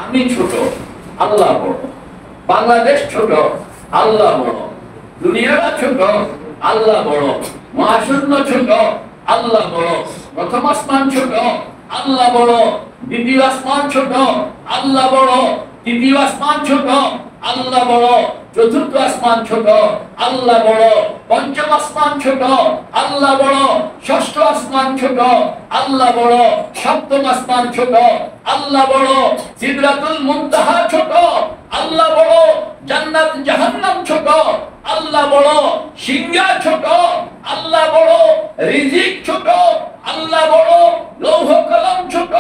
আমি ছোট, আল্লাহ বড়। বাংলাদেশ ছোট, আল্লাহ বড়। দুনিয়াটা ছোট, আল্লাহ বড়। মহাশূন্য ছোট, আল্লাহ বড়। প্রথম আসমান ছোট, আল্লাহ বড়। দ্বিতীয় আসমান ছোট, আল্লাহ বড়। তৃতীয় আসমান ছোট, আল্লাহ বড়। চতুর্থ আসমান ছোট, আল্লাহ বড়। পঞ্চম আসমান ছোট, আল্লাহ বড়। ষষ্ঠ আসমান ছোট, আল্লাহ বড়। সপ্তম আসমান ছোট, আল্লাহ বড়। সিদরাতুল মুনতাহা ছোট, আল্লাহ বড়। জান্নাত জাহান্নাম ছোট, আল্লাহ বড়। সিংহা ছোট, আল্লাহ বড়। রিজিক ছোট, আল্লাহ বড়। লৌহ কলম ছোট,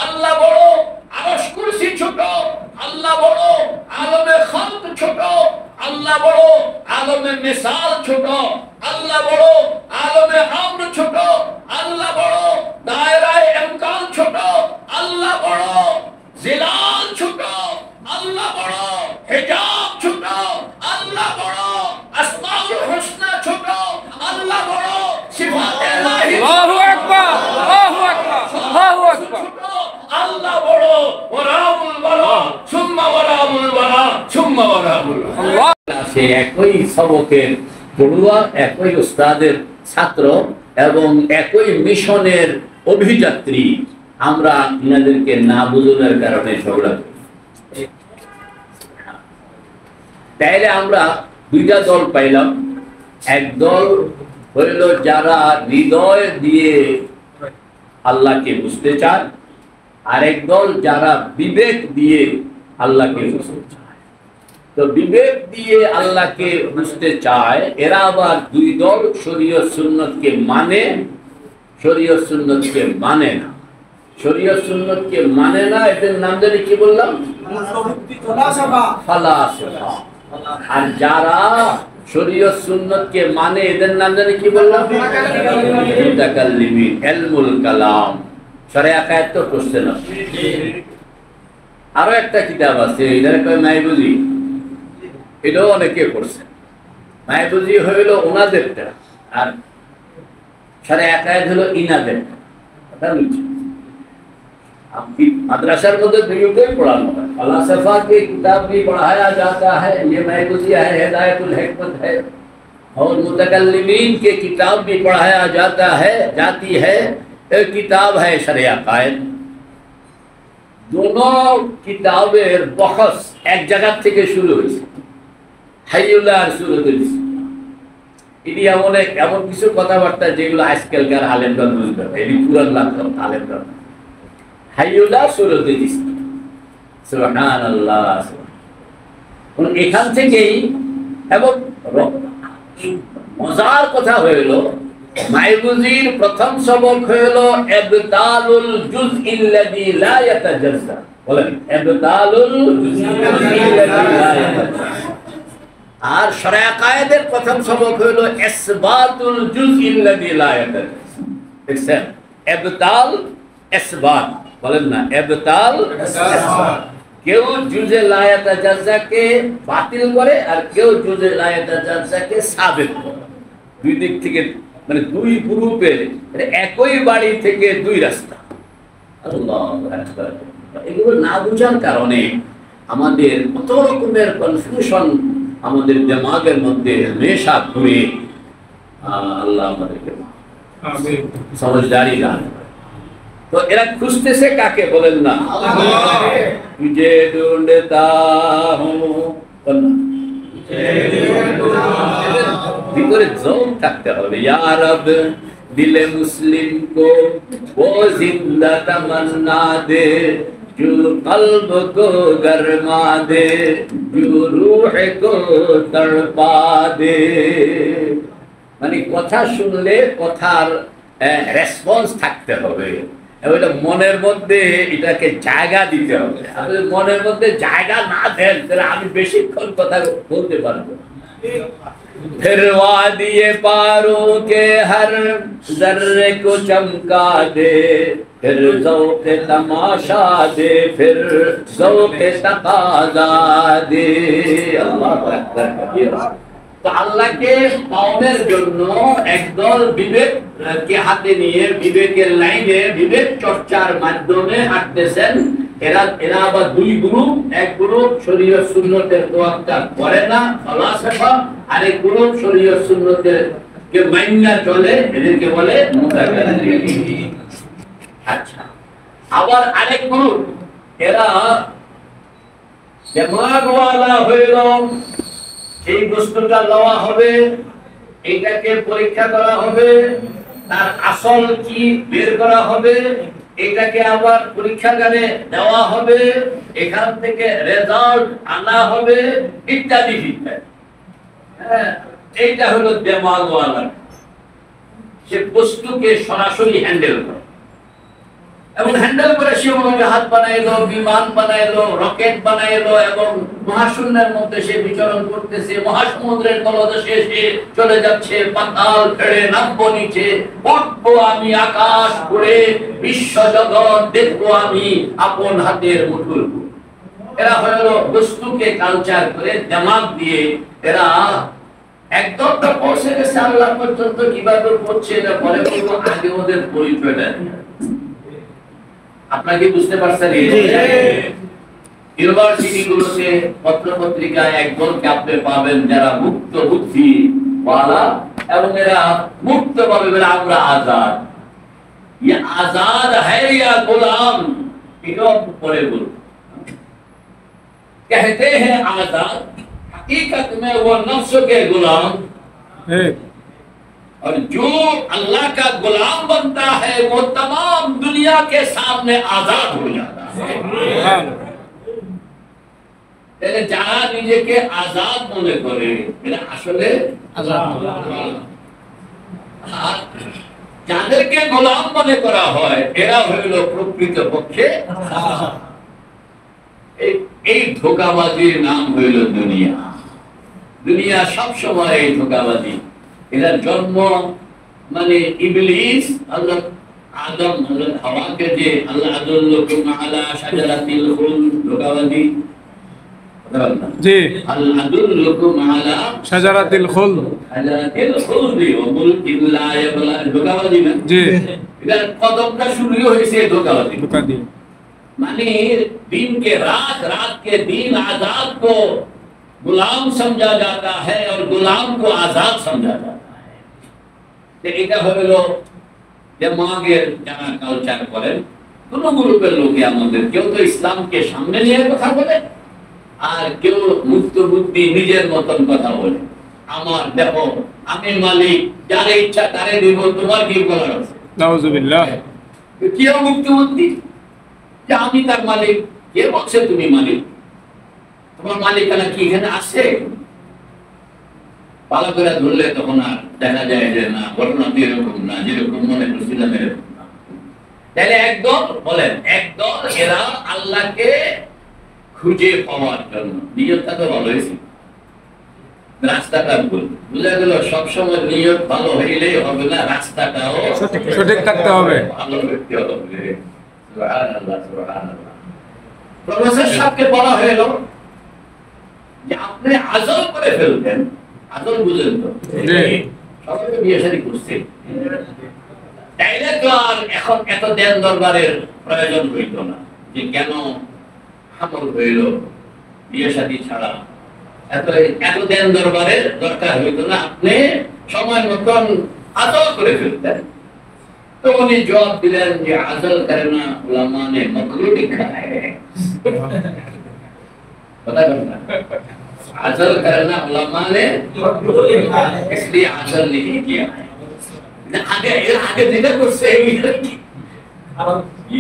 আল্লাহ বড়। আরশ কুরসি ছোট, আল্লাহ বড়। আলমে খালক ছোট, আল্লাহ বড়। আলমে মিসাল ছোট, আল্লাহ বড়। আলমে আমর ছোট, আল্লাহ বড়। দায়রায়ে ইমকান ছোট, আল্লাহ বড়। জিলাল ছোট, আল্লাহ বড়। হিজাব ছোট, আল্লাহ বড়। আসমাউল হুসনা ছোট, আল্লাহ বড়। সিফাতে ইলাহি আল্লাহু আকবার, আল্লাহু আকবার, আল্লাহু আকবার। আল্লাহ বড়। ওয়ারাবুল বালা সুম্মা ওয়ারাবুল বালা সুম্মা ওয়ারাবুল আল্লাহ। সে একই সবকের পড়ুয়া, একই উস্তাদের ছাত্র এবং একই মিশনের অভিযাত্রী। আমরা ইনাদেরকে না বুঝানোর কারণে ঝগড়া করি। তাইলে আমরা দুইটা দল পাইলাম। এক দল হইল যারা হৃদয় দিয়ে আল্লাহকে বুঝতে চায়, আরেক দল যারা বিবেক দিয়ে আল্লাহকে বুঝতে চায়। তো বিবেক দিয়ে আল্লাহকে বুঝতে চায় এরা আবার দুই দল, শরীয়ত সুন্নতকে মানে, শরীয়ত সুন্নতকে মানে না। শরীয়ত সুন্নতকে মানে না, এদের নাম জানি কি বললাম? ফালাসিফা। আর যারা শরীয়ত সুন্নতকে মানে এদের নাম জানি কি বললাম? মুতাকাল্লিমিন, ইলমুল কালাম। শরিয়া কায়েত তো করছেন। আরো একটা কিতাব আছে, এটার কয় মাইবুজি। এটাও অনেকে করছে। মাইবুজি হইল ওনাদেরটা, আর শরিয়া কায়েত হলো ইনাদেরটা। কথা বুঝছেন? मदरसा मध्य दुनिया पढ़ाना है। फलसफा के किताब भी पढ़ाया जाता है, ये महबूजिया है, हिदायतुल हिकमत है। और मुतकल्लिमीन के किताब भी पढ़ाया जाता है, जाती है। एक किताब है शरिया कायद। दोनों किताबें बहस एक जगह থেকে শুরু হয়েছে। হাইউল্লাহ সুরতুল ইনি এমন কিছু কথাবার্তা যেগুলো আজকালকার আলেমরা বুঝবে না। এটি পুরান লাগতো আলেমরা। হাইউল্লাহ সুরতুল সুবহানাল্লাহ। এখান থেকেই এবং মজার কথা হইল মাইবুজির প্রথম সবক হইল ইবতালুল জুজইল্লাযী লা ইয়াতাজাজ্জা। বলেন ইবতালুল জুজইল্লাযী লা ইয়াতাজাজ্জা। আর শরিয়া কায়েদের প্রথম সবক হইল ইসবাতুল জুজইল্লাযী লা ইয়াতাজাজ্জা। দেখছেন? ইবতাল ইসবাত। বলেন না ইবতাল ইসবাত। কেউ জুজে লা ইয়াতাজাজ্জাকে বাতিল করে আর কেউ জুজে লা ইয়াতাজাজ্জাকে সাবিত করে। দুই দিক থেকে, মানে দুই গ্রুপের একই বাড়ি থেকে দুই রাস্তা। আল্লাহু আকবার। এগুলো না বুঝার কারণে আমাদের কত রকমের কনফিউশন আমাদের দিমাগের মধ্যে হমেশা ঘুরে। আল্লাহ আমাদেরকে আমিন সমঝদারি দান। তো এরা খুঁজতেছে কাকে? বলেন না তুঝে ঢুঁढता हूं। ভিতরে জোর থাকতে হবে। ইয়া রব দিলে মুসলিম কো वो जिंदा तमन्ना दे जो कल्ब को गरमा दे जो रूह को तड़पा दे। মানে কথা শুনলে কথার রেসপন্স থাকতে হবে। এটা মনের মধ্যে এটাকে জায়গা দিতে হবে। আপনি মনের মধ্যে জায়গা না দেন তাহলে আমি বেশিক্ষণ কথা বলতে পারবো। फिर वादिए पारों के हर जर्रे को चमका दे, फिर ज़ौक़े तमाशा दे, फिर ज़ौक़े तक़ाज़ा दे। अल्लाहु अकबर कबीरा। তো আল্লাহকে পাওয়ার জন্য একদল বিবেককে হাতে নিয়ে বিবেকের লাইনে বিবেক চর্চার মাধ্যমে হাঁটতেছেন। এরা আবার দুই গ্রুপ, এক গ্রুপ শরীয়ত সুন্নতের তোয়াক্কা করে না ফলসফা, আরেক গ্রুপ শরীয়ত সুন্নতের কে মাইনা চলে, এদেরকে বলে মুতাকাল্লিমিন। আচ্ছা, আবার আরেক গ্রুপ এরা দিমাগওয়ালা হইল, এই বস্তুটা লওয়া হবে, এটাকে পরীক্ষা করা হবে, তার আসল কি বের করা হবে, এটাকে আবার পরীক্ষাগারে দেওয়া হবে, এখান থেকে রেজাল্ট আনা হবে, ইত্যাদি ইত্যাদি। হ্যাঁ, এইটা হলো দিমাগওয়ালা। সে বস্তুকে সরাসরি হ্যান্ডেল করে, এবং হ্যান্ডেল করে সে অনুযায়ী হাত বানাইলো, বিমান বানাইলো, রকেট বানাইলো, এবং মহাশূন্যের মধ্যে সে বিচরণ করতেছে, মহাসমুদ্রের তলদেশে সে চলে যাচ্ছে, পাতাল ফেড়ে নামবো নিচে, উঠবো আমি আকাশ করে, বিশ্ব জগৎ দেখবো আমি আপন হাতের মুঠোর। এরা হলো বস্তুকে কালচার করে দিমাগ দিয়ে এরা একদম পৌঁছে গেছে আল্লাহ পর্যন্ত। কিভাবে পৌঁছে এটা পরে বলবো, আগে ওদের পরিচয়টা আপনাকে বুঝতে পারছেন? ইউনিভার্সিটি গুলোতে পত্র পত্রিকায় একদলকে আপনি পাবেন যারা মুক্ত বুদ্ধি ওয়ালা, এবং এরা মুক্ত ভাবে বলে আমরা আজাদ। ये आजाद है या गुलाम, এটা পরে বল। कहते हैं आजाद, हकीकत में वो नफ्स के गुलाम है, और जो अल्लाह का गुलाम बनता है वो तमाम दुनिया के सामने आजाद हो जाता है। তাহলে যারা নিজেকে আজাদ মনে করে এরা আসলে আজাদ নয়। আর যাদেরকে গোলাম মনে করা হয় এরা হইল প্রকৃত পক্ষে। এই ধোঁকাবাজির নাম হইল দুনিয়া। দুনিয়া সব সময় এই ধোঁকাবাজি। এরা জন্ম মানে ইবলিস, হযরত আদম হযরত হাওয়াকে যে আল্লাহ আদুল্লুকুম আলা শাজারাতিল খুলদ, ধোঁকাবাজি জি, আল্লাহ আদুল্লুকুম আলা শাজারাতিল খুলদ, শাজারাতিল খুলদ ওয়া মুলকিন লা ইয়াবলা, ধোঁকাবাজি না জি। এটা কদমটা শুরু হয়েছে ধোঁকাবাজি, ধোঁকা দিয়ে। মানে दिन के रात, रात के दिन, आजाद को गुलाम समझा जाता है और गुलाम को आजाद समझा जाता है। এটা হলো দিমাগের যারা কালচার করেন কোন গ্রুপের লোকে আমাদের, কেউ তো ইসলামকে সামনে নিয়ে কথা বলে, আর কেউ মুক্ত বুদ্ধি নিজের মতন কথা বলে। আমার দেখো আমি মালিক, যারে ইচ্ছা তারে দিব, তোমার কি বলার আছে? নাউজুবিল্লাহ। কি মুক্ত বুদ্ধি? আমি তার মালিক, কে বলছে তুমি মালিক? তোমার মালিকানা কি এখানে আছে? ভালো করে ধরলে তখন আর দেখা যায় যে না, ঘটনা তো এরকম না, যেরকম মনে করছিলাম এরকম না। তাহলে একদল বলেন, একদল এরা আল্লাহকে খুঁজে পাওয়ার জন্য, নিয়তটা তো ভালো হয়েছে, রাস্তাটা ভুল। বুঝা গেল সবসময় নিয়ত ভালো হইলেই হবে না, রাস্তাটাও সঠিক থাকতে হবে, ভালো করতে হবে। প্রফেসর সাহেবকে বলা হলো যে আপনি আজল করে ফেলতেন, আজল বুঝেন তো, সবাই তো বিয়ে শাদী করছে, তাইলে তো আর এখন এত দেন দরবারের প্রয়োজন হইত না, যে কেন হামল হইল বিয়ে শাদী ছাড়া, এত দেন দরবারের দরকার হইত না, আপনি সময় মতন আজল করে ফেলতেন। तो उन्हें जवाब दिया कि अज़ल करना उलमा ने मकरूह लिखा है। पता करना, अज़ल करना उलमा ने मकरूह लिखा है, इसलिए अज़ल नहीं किया है। आगे देखा कुछ सही नहीं।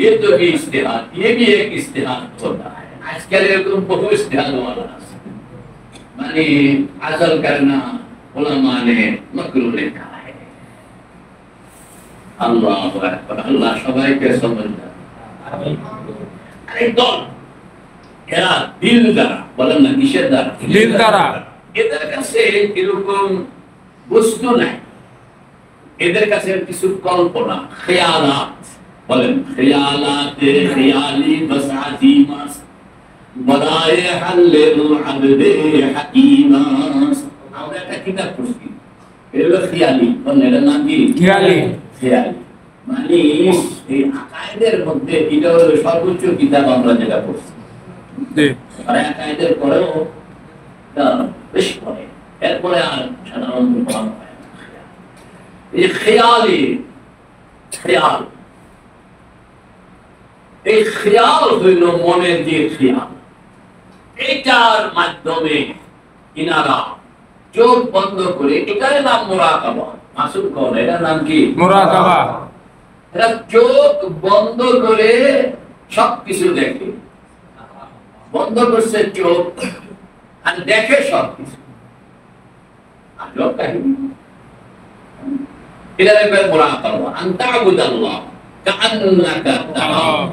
ये तो भी इस्तिहाद, ये भी एक इस्तिहाद होता है। आजकल तुम बहुत इस्तिहाद वाला माने अज़ल करना उलमा ने मकरूह लिखा है। আল্লাহু আকবার, আল্লাহ সবাইকে সমঝ দেন। একদল এরা দিল দ্বারা, বলেন না কিসের দ্বারা? দিল দ্বারা। এদের কাছে এরকম বস্তু নাই, এদের কাছে কিছু কল্পনা, খেয়ালাত, বলেন খেয়ালাতে খেয়ালি বসাতি মাস বদায়ে হাল্লিল আবদে হাকিমাস। আমরা একটা কিতাব পড়ছি, এর খেয়ালি, বলেন এর নাম কি? খেয়ালি। খেয়ালি মানে এই আকায় আকায়েদের মধ্যে এটা হলো সর্বোচ্চ কিতাব আমরা যেটা পড়ছি। আর আকায়েদের পরেও বেশ পড়ে, এরপরে আর সাধারণত পড়া হয় না। এই খেয়াল, এই খেয়াল হইল মনের যে খেয়াল, এটার মাধ্যমে ইনারা চোখ বন্ধ করে, এটার নাম মুরাকাবা। মাসুদ কোন, এটার নাম কি? মুরাকাবা। এরা চোখ বন্ধ করে সবকিছু দেখে, বন্ধ করছে চোখ আর দেখে সবকিছু। আজব কাহিনী। এটা একবার মুরাকাবা, আনতা আবুদাল্লাহ কাআন্নাকা তারাহু,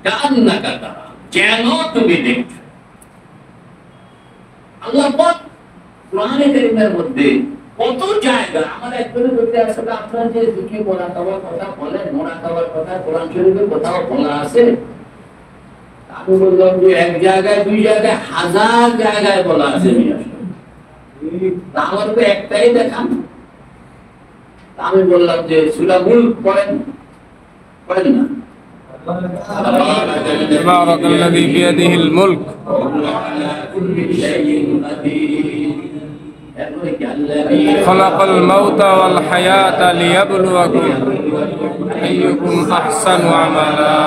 কাআন্নাকা তারাহু, যেন তুমি দেখছো। আল্লাহ পাক কোরআনে কারীমের মধ্যে কত জায়গা আমরা একবারে বলতে আসলে আপনারা যে দুটি মুরাকাবার কথা বলেন, মুরাকাবার কথা কোরআন শরীফে কোথাও বলা আছে? আমি বললাম যে এক জায়গায়, দুই জায়গায়, হাজার জায়গায় বলা আছে। আমার তো একটাই দেখান। আমি বললাম যে সূরা মুলক পড়েন, পড়েন না? تبارك الذي بيده الملك خلق الموت والحياة ليبلوكم أيكم أحسن عملا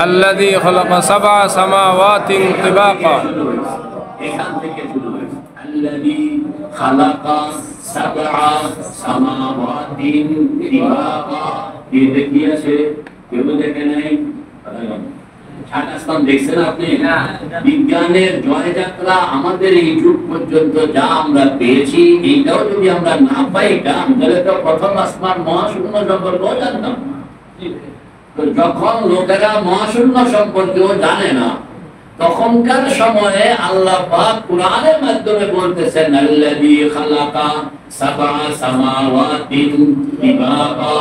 الذي خلق 7 سماوات طباقا الذي خلق 7 سماوات طباقا। ये देखिए से কেউ দেখে নাই? সাত আসমান দেখছেন আপনি? বিজ্ঞানের জয়যাত্রা আমাদের এই যুগ পর্যন্ত যা আমরা পেয়েছি, এইটাও যদি আমরা না পাইতাম তাহলে তো প্রথম আসমান মহাশূন্য সম্পর্কেও জানতাম না। তো যখন লোকেরা মহাশূন্য সম্পর্কেও জানে না, তখনকার সময়ে আল্লাহ পাক কোরআনের মাধ্যমে বলতেছেন আল্লাযী খালাকা 7 সামাওয়াতিন তিবাকা,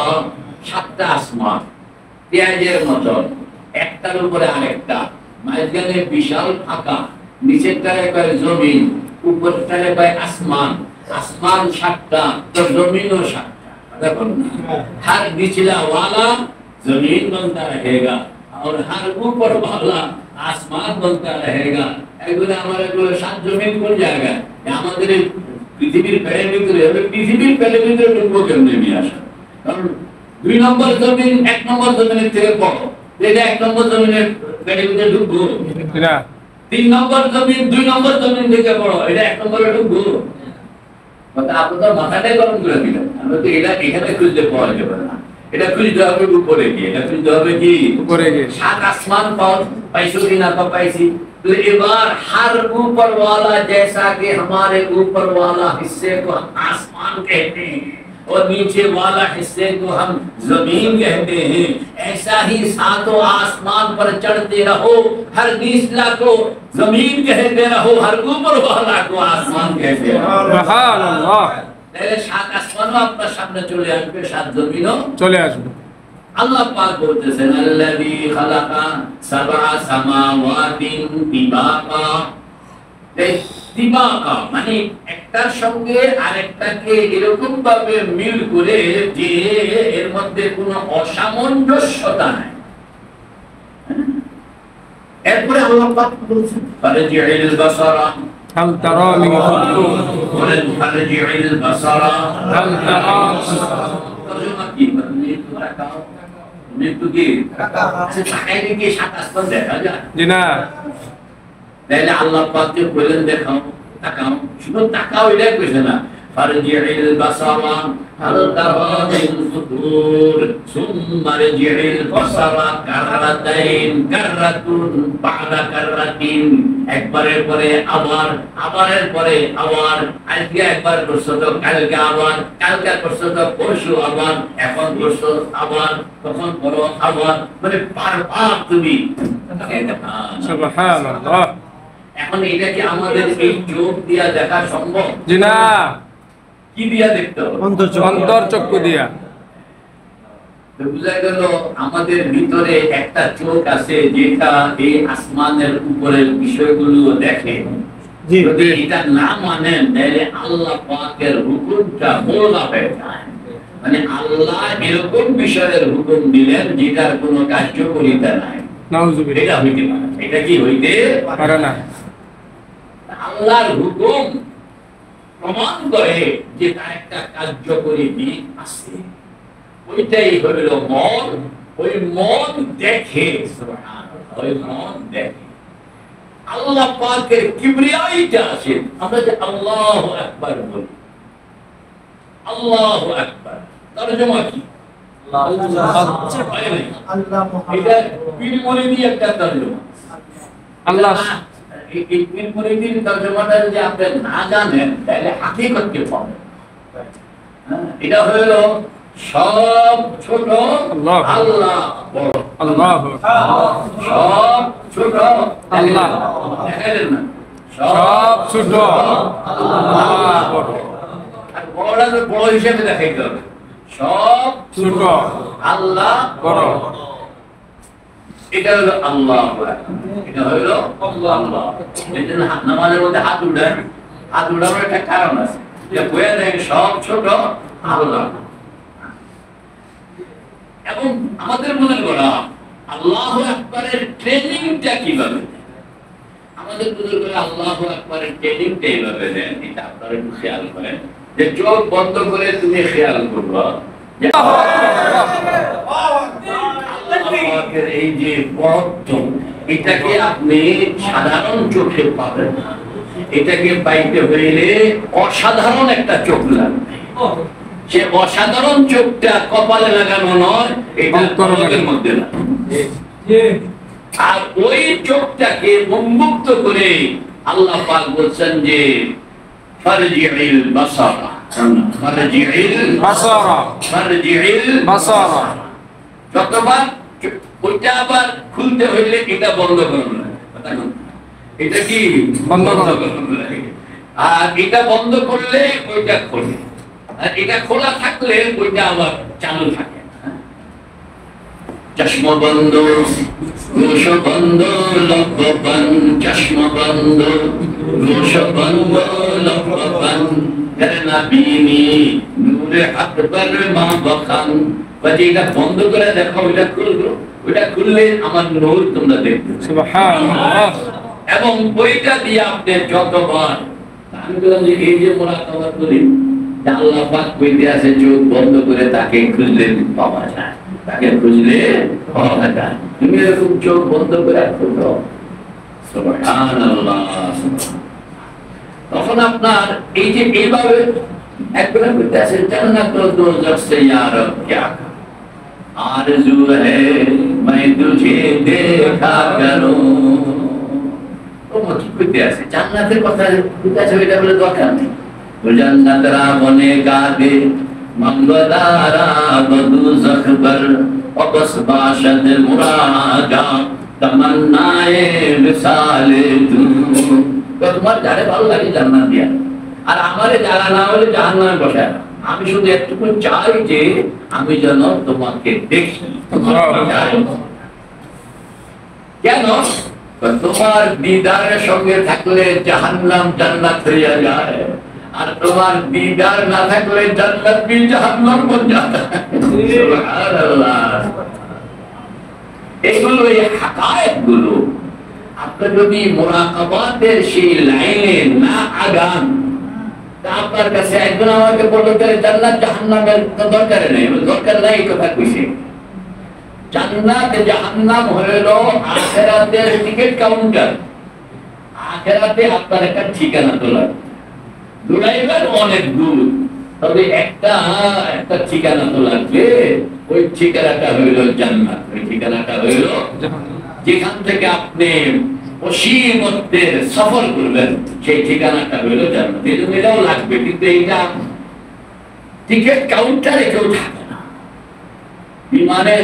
7টা আসমান পেঁয়াজের মতন, একটার উপরে আরেকটা, মাঝখানে বিশাল ফাঁকা, নিচেরটারে কয় জমিন, উপরটারে কয় আসমান। আসমান 7টা তো জমিনও 7টা। দেখুন, हर निचला वाला जमीन बनता रहेगा और हर ऊपर वाला आसमान बनता रहेगा। এগুলো আমাদের গুলো 7 জমিন কোন জায়গা? আমাদের পৃথিবীর পেটের ভিতরে, পৃথিবীর পেটের ভিতরে ঢুকবো কেমনে নিয়ে আসা? কারণ 2 নম্বর জমিন 1 নম্বর জমিনের থেকে বড়, এটা 1 নম্বর জমিনের পেটের ভিতরে ঢুকবো না। 3 নম্বর জমিন 2 নম্বর জমিন থেকে বড়, এটা 1 নম্বরে ঢুকবো। কথা আপনাদের মাথাটাই গরম করে দিলেন। আমরা তো এটা এখানে খুঁজতে পাওয়া যাবে না, এটা খুঁজতে হবে উপরে গিয়ে, এটা খুঁজতে হবে কি উপরে গিয়ে। 7 आसमान पाइसो की ना पाइसी। तो एक बार हर ऊपर वाला, जैसा कि हमारे ऊपर वाला हिस्से को हम आसमान कहते हैं और नीचे वाला हिस्से को हम जमीन कहते हैं, ऐसा ही 7 आसमान पर चढ़ते रहो, हर निचला को जमीन कहते रहो, हर ऊपर वाला को आसमान कहते रहो। सुभान अल्लाह। 7 আসমানও আপনার সামনে চলে আসবে, 7 জমিনও চলে আসবে। আল্লাহ পাক বলতেছেন আল্লাযী খালাকা 7 সামাওয়াতিন তিবাকা। এই তিবাকা মানে একটার সঙ্গে আরেকটাকে এরকম ভাবে মিল করে যে এর মধ্যে কোনো অসামঞ্জস্যতা নাই। এরপরে আল্লাহ পাক বলছেন ফারজি'িল বাসারা هل ترى من فطور ফারজি'িল বাসারা هل ترى তরজমা কি? মৃত্যু কি? তাকাইলে কি 7 আসমান দেখা যায়? জি না। তাহলে আল্লাহ পাক যে বলেন দেখাও, তাকাও, শুধু তাকাও এটাই কইছে না। ফারজি'িল বাসারা হাল তারা মিন ফুতুর সুম্মা রজি'িল বাসারা কাররাতাইন কাররাতুন বা'দা কাররাতিন। একবারের পরে আবার, আবারের পরে আবার, আজকে একবার করছো তো কালকে আবার, কালকে করছো তো পরশু আবার, এখন করছো আবার, তখন করো আবার, মানে বারবার তুমি। সুবহানাল্লাহ। এখন এটা কি আমাদের এই চোখ দিয়া দেখা সম্ভব? জি না। কি দিয়া দেখতে হবে? অন্তর্চক্ষু দিয়া। তো বুঝা গেল আমাদের ভিতরে একটা চোখ আছে যেটা এই আসমানের উপরের বিষয়গুলো দেখে, যদি এটা না মানেন তাহলে আল্লাহ পাকের হুকুমটা মোলগা হয়ে যায়। মানে আল্লাহ এরকম বিষয়ের হুকুম দিলেন যেটার কোনো কার্যকরিতা নাই, এটা হইতে পারে। এটা কি হইতে পারে না। আল্লাহর হুকুম প্রমাণ করে যে তার একটা কার্যকরী দিক আছে, ওইটাই হইল মন। ওই মন দেখে, ওই মন দেখে আল্লাহ পাকের কিবরিয়াইটা আছে। আমরা যে আল্লাহু আকবার বলি, আল্লাহু আকবার তরজমা কি? এটা পীর মুরিদি একটা তরজমা। আল্লাহ এই পীর মুরিদির তরজমাটা যদি আপনি না জানেন তাহলে হাকিকতকে পাবেন। এটা হলো সব ছোট আল্লাহ বড়। আল্লাহ সব ছোট আল্লাহ, দেখেন না, সব ছোট আল্লাহ বড়। আর বড়টা তো বড় হিসেবে দেখাইতে হবে, সব ছোট আল্লাহ বড়। এটা হলো আল্লাহ, এটা হলো আল্লাহ। এই জন্য নামাজের মধ্যে হাত উঠান, হাত উঠানোর একটা কারণ আছে, যে বইয়া দেখে সব ছোট আল্লাহ। এবং আমাদের মনে করা আল্লাহু আকবারের ট্রেনিংটা কিভাবে, আমাদের মনে করা আল্লাহু আকবারের ট্রেনিংটা এইভাবে দেন। এটা আপনারা একটু খেয়াল করেন, যে চোখ বন্ধ করে তুমি খেয়াল করবা যে আল্লাহের এই যে বদ্ধ, এটাকে আপনি সাধারণ চোখে পাবেন না, এটাকে পাইতে হইলে অসাধারণ একটা চোখ লাগবে। সে অসাধারণ চোখটা কপালে লাগানো নয়, এটা কলমের মধ্যে না। আর ওই চোখটাকে উন্মুক্ত করে আল্লাহ পাক বলছেন যে ফারজিইল বাসারা, ফারজিইল বাসারা, ফারজিইল বাসারা। যতবার ওইটা আবার খুলতে হইলে এটা বন্ধ করুন, এটা কি বন্ধ করুন, আর এটা বন্ধ করলে ওইটা খোলে, আর এটা খোলা থাকলে ওইটা আবার চালু থাকে। চশমা বন্ধ, গোশ বন্ধ, লব্ব বন্ধ, চশমা বন্ধ, গোশ বন্ধ, লব্ব বন্ধ, করনা বিনি নূরে আকবর মা বখান। বাজে এটা বন্ধ করে দেখো, ওইটা খুললো, ওইটা খুললে আমার নূর তোমরা দেখবে। সুবহানাল্লাহ। এবং ওইটা দিয়ে আপনি যতবার, আমি বললাম যে এই যে মুরাকাবা করি, আল্লাহ পাক কইতে আছে চোখ বন্ধ করে তাকে খুঁজলে পাওয়া যায়, তাকে খুঁজলে পাওয়া যায়। তুমি এরকম চোখ বন্ধ করে খুঁজো, সুবহানাল্লাহ। তখন আপনার এই যে এইভাবে একবার কইতে আছে জান্নাত ও দোজখ সে ইয়া রব क्या आरज़ू है मैं तुझे देखा करूं। ও কি কইতে আছে জান্নাতের কথা কইতে আছে, এটা বলে দরকার নেই। জান্নাত রাবনে গাদে मंगलारा बदुज़ख पर अबस बाशद मुरादा तमन्नाए विसाले तू। তো তোমার যারে ভালো লাগে জান্নাত দিয়া, আর আমারে যারা না হলে জাহান্নামে বসায়। আমি শুধু একটুকু চাই যে আমি যেন তোমাকে দেখি। কেন? তোমার দিদারের সঙ্গে থাকলে জাহান্নাম জান্নাত হইয়া যায়, আর তোমার দিদার না থাকলে জান্নাত বি জাহান্নাম বন যায়। সুবহানাল্লাহ। এগুলো এই হাকায়েত গুলো আপনি যদি মুরাকাবাতের সেই লাইনে না আগান, আপনার কাছে একজন আমাকে বললো জান্নাত জাহান্নামের দরকার নেই, দরকার নাই এই কথা কইছে। জান্নাত জাহান্নাম হইল আখিরাতের টিকিট কাউন্টার। আখিরাতে আপনার একটা ঠিকানা তোলা, দৌড়াইবেন অনেক দূর, তবে একটা ঠিকানা তো লাগবে। ওই ঠিকানাটা হইল জান্নাত, ওই ঠিকানাটা হইল যেখান থেকে আপনি অসীমত্বের সফর করবেন, সেই ঠিকানাটা হইল জান্নাত। এই জন্য এটাও লাগবে, কিন্তু এইটা টিকিট কাউন্টারে কেউ থাকে না। বিমানে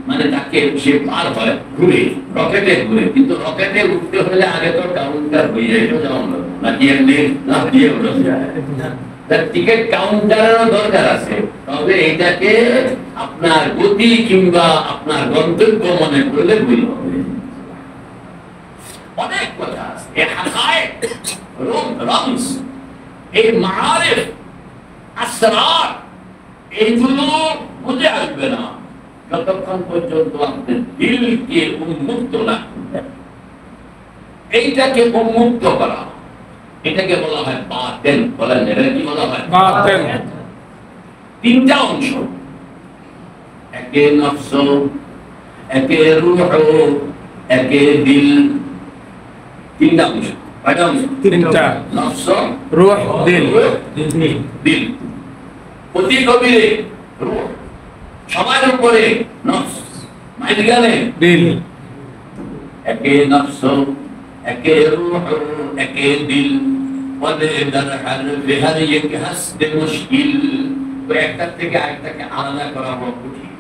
মানে তাকে সে পার হয় ঘুরে, রকেটে ঘুরে, কিন্তু রকেটে উঠতে হলে আগে তো কাউন্টার হয়ে যায়, নাকি এমনি না দিয়ে উঠে যায়। টিকিট কাউন্টারেরও দরকার আছে, তবে এটাকে আপনার গতি কিংবা আপনার গন্তব্য মনে করলে ভুল হবে। অনেক কথা আছে। এই হাকায়েক, রমজ, এই মাআরিফ, আসরার, এইগুলো বুঝে আসবে না যতক্ষণ পর্যন্ত আপনি দিলকে উন্মুক্ত না করবেন। এইটাকে উন্মুক্ত করা, এটাকে বলা হয় বাতিল। বলেন, এটা কি বলা হয়? বাতিল। তিনটা অংশ, একে নফস, একে রূহ, একে দিল। তিনটা অংশ। কয়টা অংশ? তিনটা। নফস, রূহ, দিল। দিল। অতি গভীরে রূহ, সবার উপরে নফস, মাঝখানে দিল। একে নফস, একে রূহ, একে দিল। বলে দরহার বিহার এক হাসতে মুশকিল। তো একটা থেকে আরেকটাকে আলাদা করা বড় কঠিন।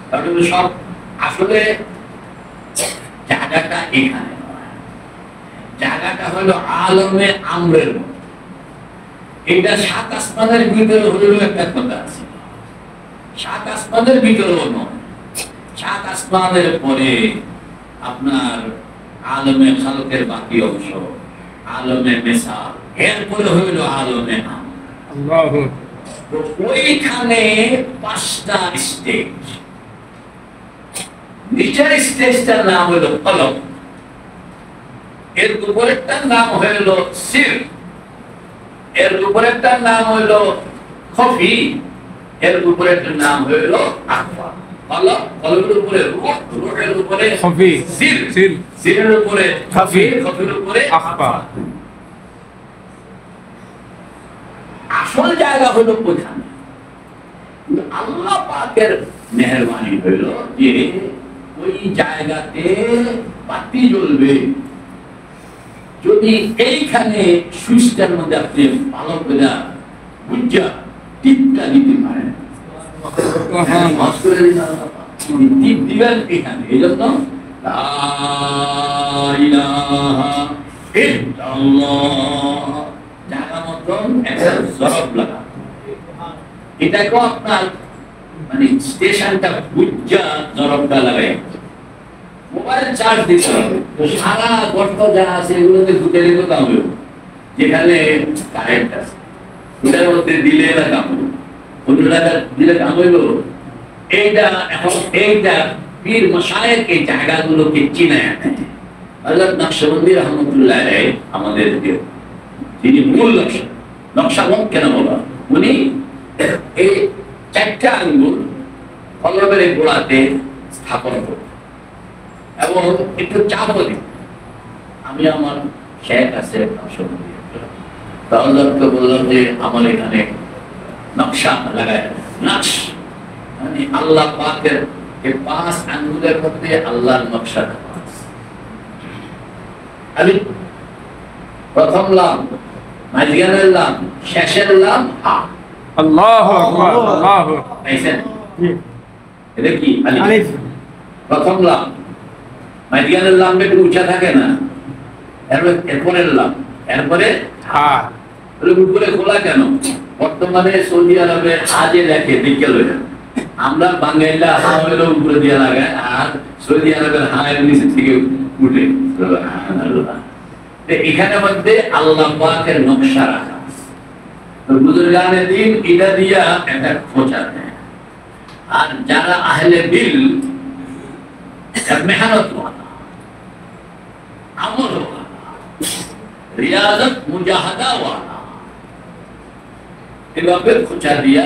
কারণ সব আসলে জায়গাটা এখানে নয়। জায়গাটা হলো আলমে আমরের মতো। এটা সাত আসমানের ভিতরে হলেও একটা কথা আছে, সাত আসমানের ভিতরেও নয়। সাত আসমানের পরে আপনার আলমে খালকের বাকি অংশ, আলমে মেসাল, এরপরে হইল আলমে আম। আল্লাহু তো ওইখানে পাঁচটা স্টেজ। নিচের স্টেজটার নাম হইল কলম, এর উপরেরটার নাম হইল সির, এর উপরেরটার নাম হইল খফি, এর উপরেরটার নাম হইল আখফা। কলম, কলমের উপরে রূহ, রূহের উপরে খফি, সির, সির, সিরের উপরে খফি, খফি, খফির উপরে আখফা। আসল জায়গা হলো কোথায়? আল্লাহ পাকের মেহেরবানি হইল যে ওই জায়গাতে বাতি জ্বলবে। যদি এইখানে সুইচটার মধ্যে আপনি ভালো করে বুঝা টিপটা দিতে পারেন, টিপ দিবেন এখানে। এই জন্য লা ইলাহা ইল্লাল্লাহ জায়গা মতন একটা জরব লাগা। এটাকেও আপনার মানে স্টেশনটা বুঝা জরবটা লাগাই। মোবাইল চার্জ দিতে হবে, তো সারা গর্ত যা আছে এগুলোতে ঢুকে দিতে হবে, যেখানে কারেন্ট আছে ওটার মধ্যে দিলে না কাম হইব, অন্য জায়গায় দিলে কাম হইব। এইটা এখন এইটা পীর মাশায়েখ এই জায়গাগুলোকে চিনায় আনে। হযরত নকশবন্দি রহমাতুল্লাহ আলাইহি আমাদের তিনি মূল নকশা কেন বলা, উনি এই চারটা আঙ্গুল কলমের গোড়াতে স্থাপন করতেন এবং একটু চাপও দিত। আমি আমার শেখ আছে নকশবন্দি, তাহলে বললাম যে আমার এখানে নকশা লাগায়। নকশ মানে আল্লাহ পাকের এই পাঁচ আঙ্গুলের মধ্যে আল্লাহর নকশা। আমি প্রথম লাম, মাঝখানের লাম, শেষের লাম হা। আল্লাহু আকবার, আল্লাহু পাইছেন? এটা কি আলিফ। প্রথম লাম, মাঝখানের লাম একটু উঁচা থাকে না, এরপরের লাম, এরপরে হা। উপরে খোলা কেন? বর্তমানে সৌদি আরবে আজে দেখে বিকেল হয়ে যাবে। আমরা বাঙালিরা হা হইলেও উপরে দিয়ে লাগায়, আর সৌদি আরবের হা এর নিচে থেকে উঠে। এখানে মধ্যে আল্লাহ পাকের নকশা রাখা। তো বুজুর্গানে দিন এটা দিয়া একটা খোঁচা দেয়। আর যারা আহলে দিল, মেহনত ওয়ালা, আমল ওয়ালা, রিয়াজত মুজাহাদা ওয়ালা, এভাবে খোঁচা দিয়া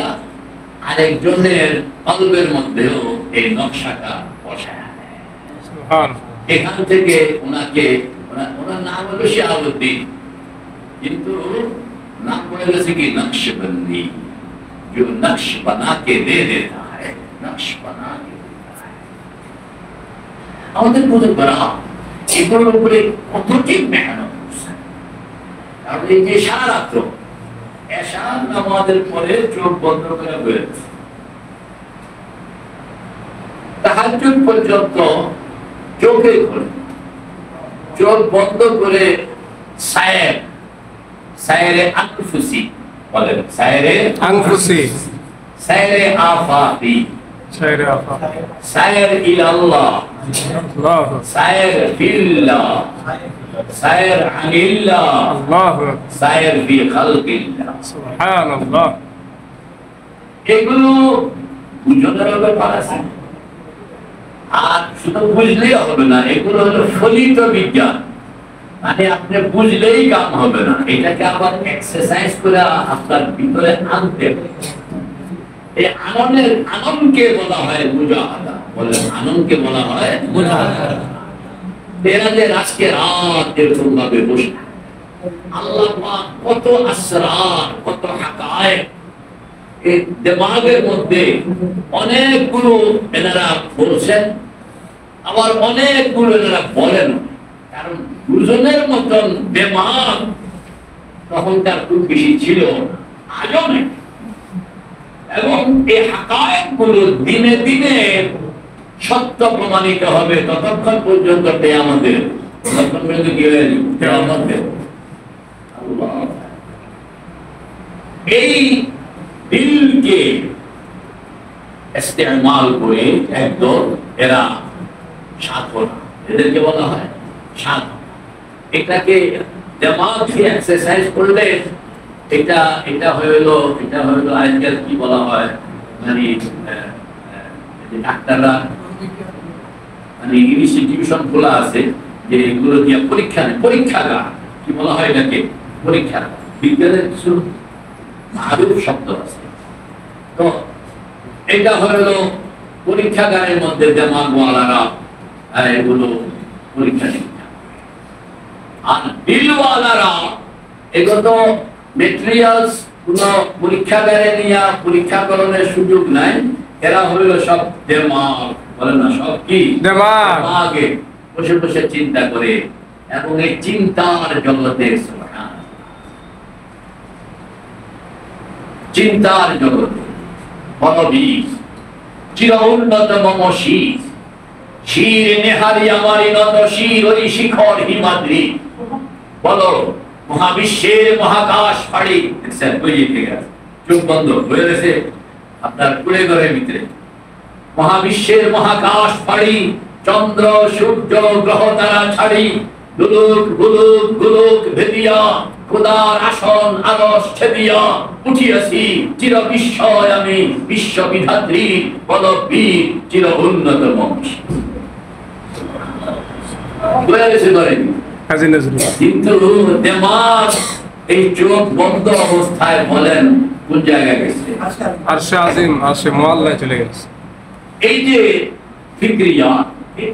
আরেকজনের কলবের মধ্যেও এই নকশাটা বসায় আনে। এখান থেকে ওনাকে, ওনার নাম হলো শিহাবুদ্দিন, কিন্তু नाम पड़े जैसे कि नक्शबंदी, जो नक्श बना के दे देता है, नक्श बना के देता है। আমাদের বুঝে বড় এগুলোর উপরে কত কি মেহনত করছে। আর এই যে সারা রাত্র এশা নামাজের পরে চোখ বন্ধ করে বেরোচ্ছে, তাহাজ্জুদ পর্যন্ত চোখে খোলে, চোখ বন্ধ করে সায়ের সায়রে আনফুসি বলেন, সায়রে আনফুসি, সায়রে আফাকি, سير يا أخا সায়ের ইলাল্লাহ, الله সায়ের ফিল্লাহ, সায়ের আনিল্লাহ, الله أكبر সায়ের ফি খালকিল্লাহ। سبحان الله এগুলো বুঝানোর ব্যাপার আছে। আর শুধু বুঝলেই হবে না, এগুলো হলো ফলিত বিজ্ঞান, মানে আপনি বুঝলেই কাম হবে না, এটাকে আবার এক্সারসাইজ করে আপনার ভিতরে আনতে হবে। এই আনন্দকে বলা হয় মুজাহাদা, বলে আনন্দকে বলা হয় মুজাহাদা। এরা যে আজকে রাত এরকম ভাবে বসে আল্লাহ পাক কত আসরার, কত হাকায়েক এই দিমাগের মধ্যে অনেকগুলো এনারা বলছেন, আবার অনেকগুলো এনারা বলেন। কারণ দুজনের মতন দিমাগ তখন তার খুব বেশি ছিল, আজও নেই। এবং এই হাকায়েকগুলো দিনে দিনে সত্য প্রমাণিত হবে ততক্ষণ পর্যন্ত কিয়ামতের, ততক্ষণ পর্যন্ত কি হয়ে যাবে কিয়ামতের। আল্লাহ এই দিলকে ইস্তেমাল করে একদম এরা সাধনা, এদেরকে বলা হয় সাধনা। এটাকে দিমাগকে এক্সারসাইজ করলে এটা হলো আজকাল কি বলা হয়, মানে ডাক্তাররা মানে ইনস্টিটিউশন খোলা আছে যে এগুলো দিয়ে পরীক্ষাগার কি বলা হয় এটাকে, পরীক্ষাগার। বিজ্ঞানের কিছু মারুফ শব্দ আছে। তো এটা হলো পরীক্ষাগারের মধ্যে দিমাগওয়ালারা এগুলো পরীক্ষা নিরীক্ষা, আর দিলওয়ালারা এগুলো মেটেরিয়ালস কোন পরীক্ষাগারে নিয়ে পরীক্ষাকরণের সুযোগ নাই। এরা হইল সব দিমাগ, বলে না সব কি দিমাগে বসে বসে চিন্তা করে, এবং এই চিন্তার জগতে চিন্তার জগতে বনবীজ চির উন্নত মম শীত, শির নেহারি আমারি নত শির ওই শিখর হিমাদ্রি। বলো মহাবিশ্বের মহাকাশ পাড়ি, চোখ বন্ধ হয়ে গেছে আপনার কুড়ে ঘরের ভিতরে। মহাবিশ্বের মহাকাশ পাড়ি, চন্দ্র সূর্য গ্রহ তারা ছাড়ি, দুলুক বুলুক গুলুক ভেদিয়া খোদার আসন আরশ ছেদিয়া উঠিয়াছি চির বিস্ময় আমি বিশ্ব বিধাত্রী পদবীর চির উন্নত মঞ্চ। কিন্তু দিমাগ এই চোখ বন্ধ অবস্থায় বলেন কোন জায়গায় গেছে? আরশে আজিম, আরশে মুআল্লায় চলে গেছে। এই যে ফিক্রিয়া,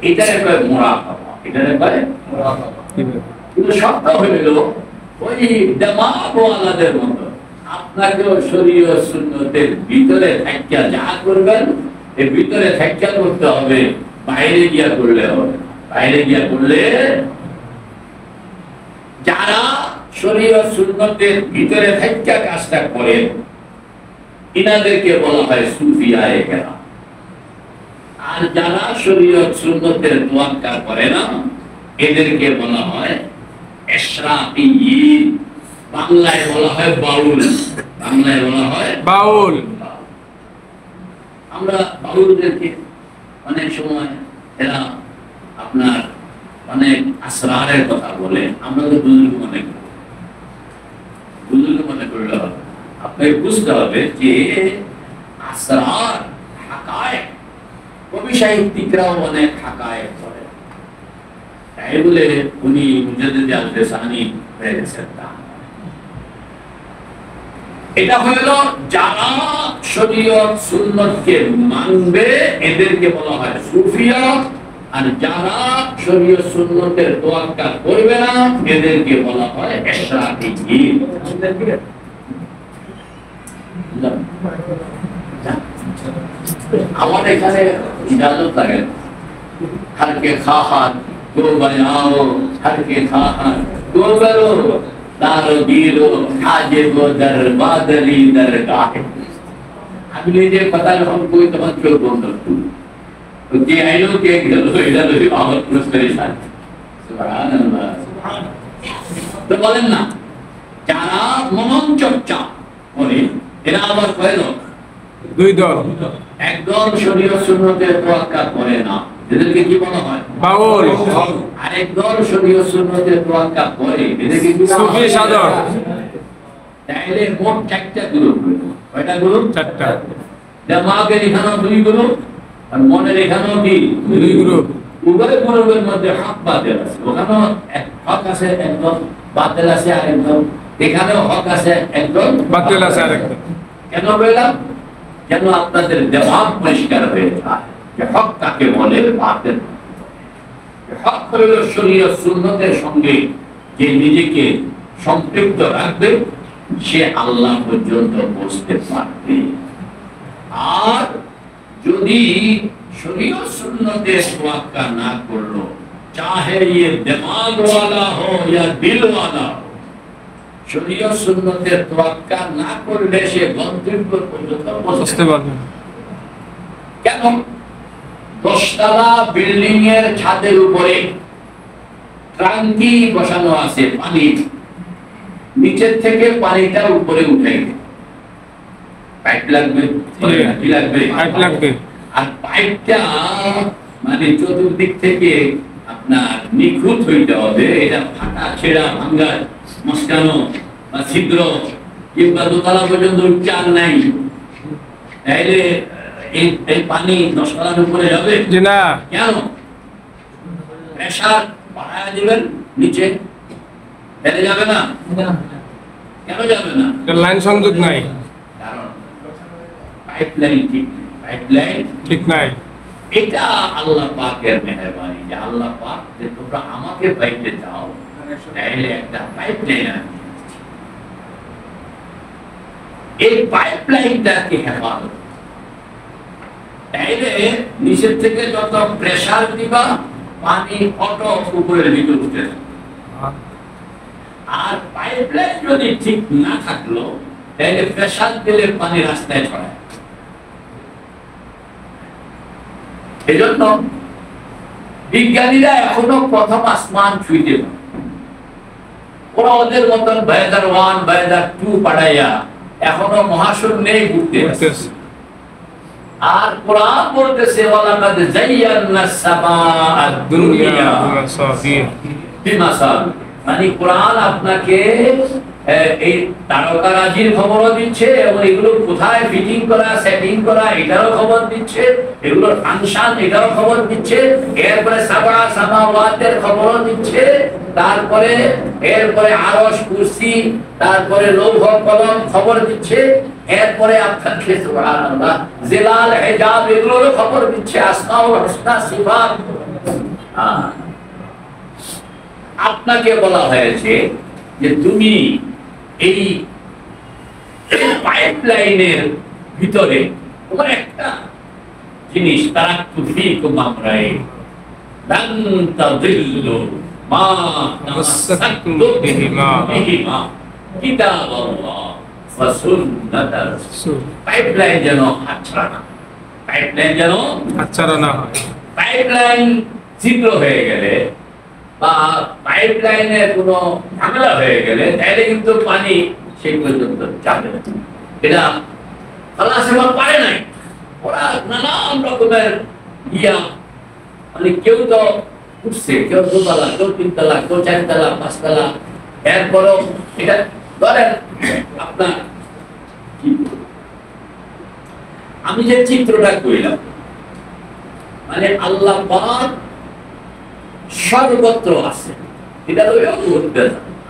এটারে কয় মুরাকাবা, এটারে কয় মুরাকাবা। কিন্তু সত্য হইল ওই দিমাগওয়ালাদের মতো আপনাকেও শরীয়ত সুন্নতের ভিতরে থাকিয়া যা করবেন, এর ভিতরে থাকিয়া করতে হবে, বাইরে গিয়া করলে হবে। বাইরে গিয়া করলে যারা শরীয়ত সুন্নতের ভিতরে থাকিয়া কাজটা করে ইনাদেরকে বলা হয় সুফিয়ায়ে কেরাম। আর যারা শরীয়ত সুন্নতের তোয়াক্কা করে না এদেরকে বলা হয় ইশরাকিয়িন। বাংলায় বলা হয় বাউল, বাংলায় বলা হয় বাউল। আমরা বাউলদেরকে অনেক সময় এরা আপনার অনেক আসরারের কথা বলে, আমরা তো বুজুর্গ মনে করি। বুজুর্গ মনে করলে আপনাকে বুঝতে হবে যে আসরার হাকায়েক, কবি সাহিত্যিকরাও অনেক হাকায়েক করে, তাই বলে উনি মুজাদ্দিদ আল-ফিসানি হয়ে গেছেন তা। এটা হলো যারা শরীয়ত সুন্নতকে মানবে এদেরকে বলা হয় সুফিয়া, আর যারা শরীয়ত সুন্নতের তোয়াক্কা করবে না এদেরকে বলা হয় ইশরাকিয়িন। আমার এখানে ইজাজত লাগে হরকে খাহাত গো বায়াও, হরকে খাহাত গো বেরো দারো গিরো আজে গো দরবাদলি দরগাহ। আমি নিজে पता যখন কই তখন চোখ বন্ধ করি, তো যে আইলো কে গেল এটা লই আমার প্রশ্নের সুবহানাল্লাহ। তো বলেন না যারা মনন চর্চা করে এরা আবার কয় দুই দল। একদম শরীয়ত সুন্নতের তোয়াক্কা করে না, এদেরকে কি বলা হয়? বাউল। আর একদম শরীয়ত সুন্নতের তোয়াক্কা করে, এদেরকে কি বলা সুফি হয়? সাধক। তাইলে মোট 4টা গ্রুপ। কয়টা গ্রুপ? 4টা। দিমাগের এখানেও 2 গ্রুপ আর মনের এখানেও কি 2 গ্রুপ। উভয় গ্রুপের মধ্যে হক বাতিল আছে। ওখানেও হক আছে একদম, বাতিল আছে আরেকদম। এখানেও হক আছে একদম, বাতিল আছে আরেকদম। কেন বললাম? যেন আপনাদের দিমাগ পরিষ্কার হয়ে যায় যে হক কাকে বলে, বাতিল। হক হলো শরীয়ত সুন্নতের সঙ্গে যে নিজেকে সম্পৃক্ত রাখবে সে আল্লাহ পর্যন্ত পৌঁছতে পারবে। আর যদি শরীয়ত সুন্নতের তোয়াক্কা না করলো, চাহে ये दिमाग वाला हो या दिल वाला हो, শরীয়ত সুন্নতের তোয়াক্কা না করলে সে গন্তব্য পর্যন্ত পৌঁছতে পারবে না। কেন? 10 তলা বিল্ডিং এর ছাদের উপরে ট্যাঙ্কি বসানো আছে পানি, নিচের থেকে পানিটা উপরে উঠে পাইপ লাগবে, কি লাগবে? পাইপ লাগবে। আর পাইপটা মানে চতুর্দিক থেকে আপনার নিখুঁত হইতে হবে। এটা ফাটা ছেঁড়া ভাঙ্গা মস্কানো বা ছিদ্র কিংবা দোতলা পর্যন্ত উচ্চার নাই, তাইলে এই পানি 10 তলার উপরে যাবে? জি না। কেন? প্রেসার বাড়ায় দিবেন নিচে, ফেলে যাবে না? কেন যাবে না? লাইন সংযোগ নাই, কারণ পাইপলাইন ঠিক নেই। পাইপলাইন ঠিক নাই। এটা আল্লাহ পাকের মেহেরবানি যে আল্লাহ পাক যে তোমরা আমাকে পাইতে চাও, তাহলে একটা পাইপলাইন আছে। এই পাইপলাইনটাকে হেফাজত, তাইলে নিচের থেকে যত প্রেসার দিবা পানি অটো উপরের দিকে উঠে যাবে। আর পাইপলাইন যদি ঠিক না থাকলো তাহলে প্রেসার দিলে পানি রাস্তায় ছড়ায়। এজন্য বিজ্ঞানীরা এখনো প্রথম আসমান ছুঁইতে পারে। ওরা ওদের মতন 2001 2002 পাঠাইয়া এখনো মহাশূন্যে ঘুরতে আছে। আর কোরআন বলতেছে ওয়ালাকাদ যায়্যানাস সামাআদ দুনিয়া বিমাসাবিহ, মানে কোরআন আপনাকে এই তারকারাজির খবরও দিচ্ছে এবং এগুলো কোথায় ফিটিং করা, সেটিং করা এটারও খবর দিচ্ছে, এগুলোর ফাংশন এটাও খবর দিচ্ছে, এরপরে সাবা সামাওয়াতের খবরও দিচ্ছে, তারপরে এরপরে আরশ কুরসি, তারপরে লৌহ কলম খবর দিচ্ছে, এরপরে আপনার সুবহানাল্লাহ জিলাল হিজাব এগুলোরও খবর দিচ্ছে, আসমাউল হুসনা সিফাত। আপনাকে বলা হয়েছে যে তুমি এই পাইপলাইনের ভিতরে তোমার একটা জিনিস তারা ফীকুম আমরাই লান তাদিল্লু মা তামাসসাকতুম বিহিমা কিতাবাল্লাহ ওয়া সুন্নাতার রাসূল। পাইপলাইন যেন হাতছাড়া না, পাইপলাইন যেন হাতছাড়া না হয়। পাইপলাইন ছিদ্র হয়ে গেলে বা পাইপলাইনে কোনো ঝামেলা হয়ে গেলে তাহলে কিন্তু পানি সেই পর্যন্ত যাবে না। এটা আল্লাহ সেবা পারে নাই। ওরা নানান রকমের মানে কেউ তো উঠছে, কেউ 2 তলা, কেউ 3 তলা, কেউ 4 তলা, 5 তলা। এরপরও এটা ধরেন আপনার আমি যে চিত্রটা কইলাম, মানে আল্লাহ পাক সর্বত্র আছে, এটা তো বলতে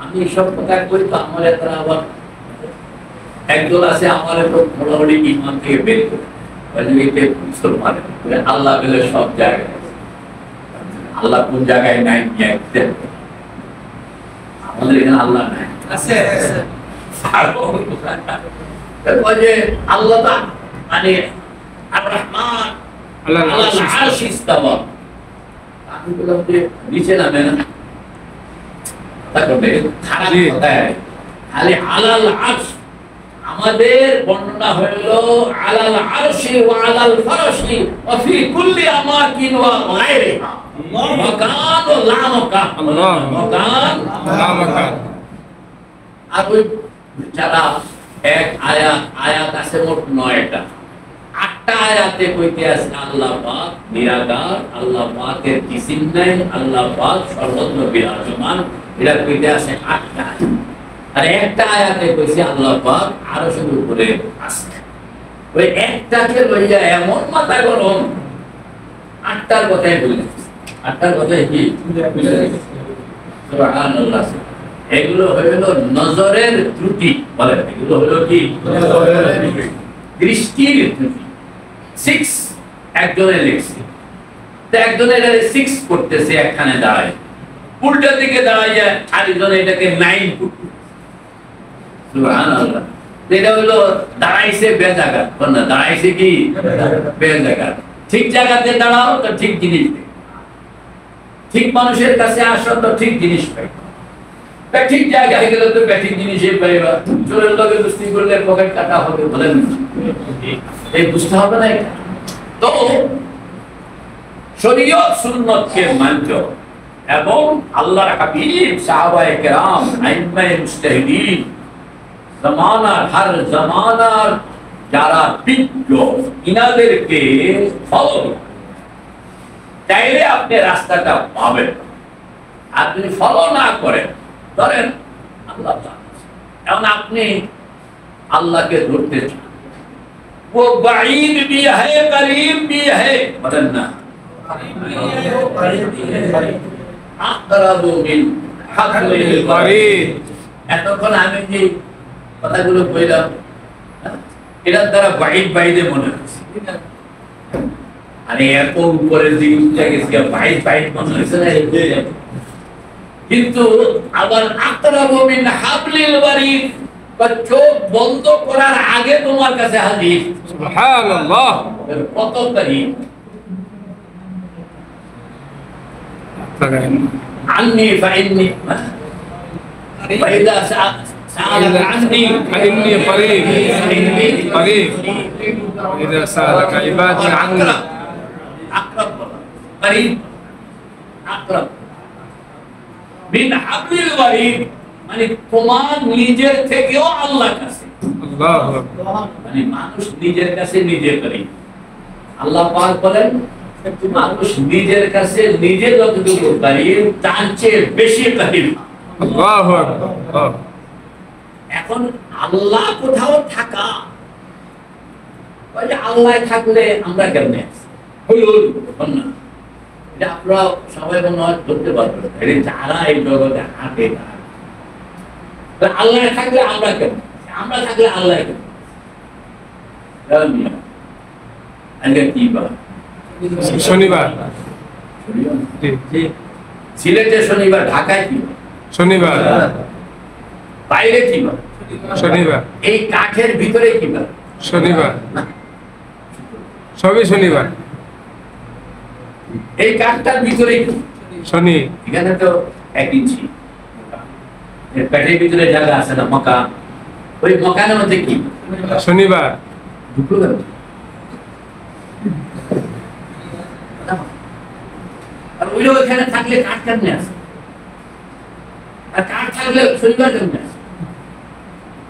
আমি সব কথা করি তো আমার তারা আবার একদল আছে আমার তো মোটামুটি ইমান থেকে বের করে মুসলমান আল্লাহ বলে সব জায়গায়, আল্লাহ কোন জায়গায় নাই আমাদের এখানে আল্লাহ নাই আছে। আল্লাহ মানে আর রহমান আল্লাহ আরশ ইস্তাওয়া, আমি বললাম যে নিচে নামে না, তারপরে খারাপ কথা খালি আলাল আরশ। আমাদের বর্ণনা হলো আলাল আরশি ওয়া আলাল ফারশি ওয়া ফি কুল্লি আমাকিন ওয়া গায়রিহা মাকান ওয়া লা মাকান, আল্লাহ মাকান লা মাকান। আর ওই যারা এক আয়াত আছে মোট 9টা, 8 8টা আয়াতে কইতে আছে আল্লাহ পাক নিরাকার, আল্লাহ পাকের কিসিম নাই, আল্লাহ পাক সর্বত্র বিরাজমান, এটা কইতে আছে 8টা আয়াত। আর একটা আয়াতে কইছে আল্লাহ পাক আরশের উপরে আছে। ওই একটাকে লইয়া এমন মাথা গরম, 8টার কথাই বললেন। 8টার কথাই কি সুবহানাল্লাহ। এগুলো হইল নজরের ত্রুটি, বলেন এগুলো হইল কি দৃষ্টির ত্রুটি। 6 একজনে লিখছে, তো একজনে 6 করতেছে একখানে দাঁড়ায়, উল্টা দিকে দাঁড়াইয়া আরেকজনে এটাকে 9 করতেছে। সুবহানাল্লাহ। এটা হলো দাঁড়াইছে বেজাগাত, না দাঁড়াইছে কি বেজাগাত। ঠিক জায়গাতে দাঁড়াও তো ঠিক জিনিস দেবে, ঠিক মানুষের কাছে আসো তো ঠিক জিনিস পাইবা, ঠিক জায়গায় গেলে তো ব্যাঠিক জিনিসই পাইবা। চোরের লগে দুস্তি করলে পকেট কাটা হবে, বলেন এই বুঝতে হবে না এটা। তো শরীয়ত সুন্নতকে মানতে এবং আল্লাহর হাবিব সাহাবায়ে কেরাম আইম্মায়ে মুজতাহিদিন জামানার হার জামানার যারা বিজ্ঞ ইনাদেরকে ফলো চাইলে আপনি রাস্তাটা পাবেন। আপনি ফলো না করেন, ধরেন আল্লাহ এখন আপনি আল্লাহকে ধরতে চান, ও বাঈদ भी है करीब भी है, বলেন না আকরাবু মিন হাবলিল ওয়ারিদ। এতক্ষণ আমি যে কথাগুলো কইলাম এটার দ্বারা বাঈদ বাঈদে মনে হচ্ছে, আরে এত উপরের দিকে উঠে গেছে বাঈদ বাঈদ মনে হচ্ছে না। কিন্তু আবার আকরাবু মিন হাবলিল ওয়ারিদ, চোখ বন্ধ করার আগে তোমার কাছে হাজির। সুবহানাল্লাহ। কত করিব। عني فإني فإذا سألك عني فإني قريب قريب إذا سألك عبادي عني أقرب قريب أقرب من حبل الوريد, মানে তোমার নিজের থেকেও আল্লাহর কাছে। আল্লাহু আকবার। মানে মানুষ নিজের কাছে নিজে করে, আল্লাহ পাক বলেন মানুষ নিজের কাছে নিজে যতটুকু করিব তার চেয়ে বেশি করিব। আল্লাহু আকবার। এখন আল্লাহ কোথাও থাকা, ওই যে আল্লাহ থাকলে আমরা কেমনে আছি না, এটা আপনারা সবাই মনে হয় ধরতে পারবেন। যারা এই জগতে হাঁটে আল্লাহ থাকলে আমরা কেমন, আমরা থাকলে আল্লাহ কেমন। কি বার শনিবার, সিলেটে শনিবার, ঢাকায় কি শনিবার, বাইরে কি বার শনিবার, এই কাঠের ভিতরে কি বার শনিবার, সবই শনিবার। এই কাঠটার ভিতরে কি শনি, এখানে তো 1 ইঞ্চি পেটের ভিতরে জায়গা আছে না, মকা, ওই মকানের মধ্যে কি শনিবার। ঢুকলো কেন? আর ওই ওখানে থাকলে কাঠ কেমনে আছে, আর কাঠ থাকলে শনিবার কেমনে আছে?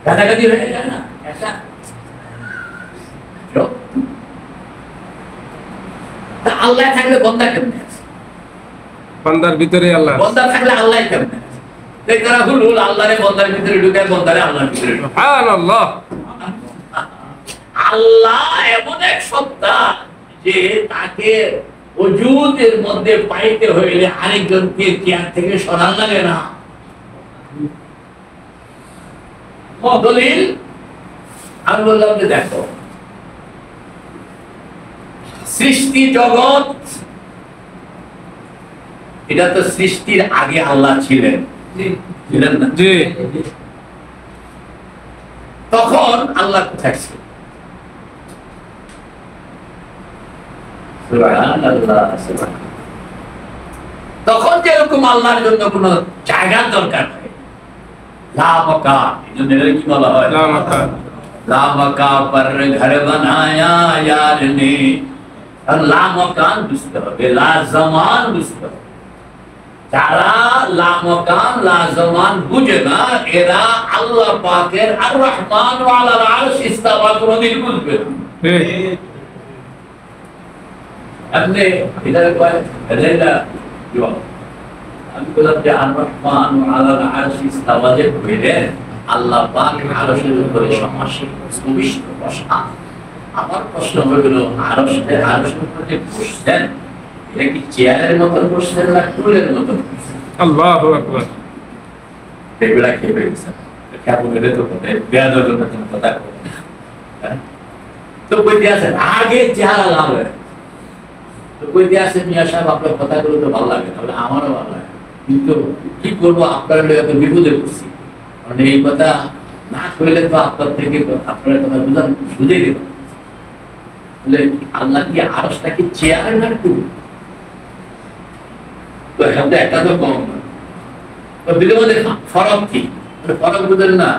গাদাগাদি হয়ে যায় না একটা। আল্লাহ থাকলে বন্দা কেমনে আছে? বান্দার ভিতরে আল্লাহ, বন্দা থাকলে আল্লাহ কেমনে আছে? তারা হুল আল্লাহরে বন্দার ভিতরে ঢুকায়, বন্দারে আল্লাহর ভিতরে ঢুকায়। সুবহানাল্লাহ। আল্লাহ এমন এক সত্তা যে তাকে ওজুদের মধ্যে পাইতে হইলে আরেকজনকে চেয়ার থেকে সরান লাগে না। দলিল আমি বললাম যে দেখো সৃষ্টি জগৎ, এটা তো সৃষ্টির আগে আল্লাহ ছিলেন, ছিলেন না? জি। তখন আল্লাহ কোথায় ছিল? তখন যেরকম আল্লাহর জন্য কোন জায়গার দরকার হয়, লামকা, এজন্য কি বলা হয় লামকা, লামকা পর ঘর বানায়া यार ने, লামকান বুঝতে হবে, লাজমান বুঝতে হবে। যারা লামকান লাজমান বুঝে না এরা আল্লাহ পাকের আর রহমান ওয়া আলাল আরশ ইস্তাওয়া কোনদিন বুঝবে না। আপনি এটার কয় রেলা দিও আমি বললাম যে আর-রহমান আলাল আরশি ইস্তাওয়া যে কইলেন আল্লাহ পাক আরশের উপরে সমাসীন সুবিষ্ট বসা। আমার প্রশ্ন হলো আরশের উপরে বসছেন এটা কি চেয়ারের মতো বসছেন না টুলের মতো? আল্লাহু আকবার। এগুলা কে বলছে? কেমন এটা তো বেয়াদবের মতো কথা বলে। তো কইতে আছে আগে চেহারা লাগবে, তো কইতে আছে মিয়া সাহেব আপনার কথাগুলো তো ভালো লাগে, তাহলে আমারও ভালো লাগে, কিন্তু কি করবো আপনার এত বিপদে পড়ছি, মানে এই কথা না কইলে তো আপনার থেকে আপনার কথা বুঝে দেব। বলে আল্লাহ কি আরশটা কি চেয়ারে না টুল? তো এখান থেকে একটা তো কম না, তো দুটোর মধ্যে ফরক কি? ফরক বুঝেন না?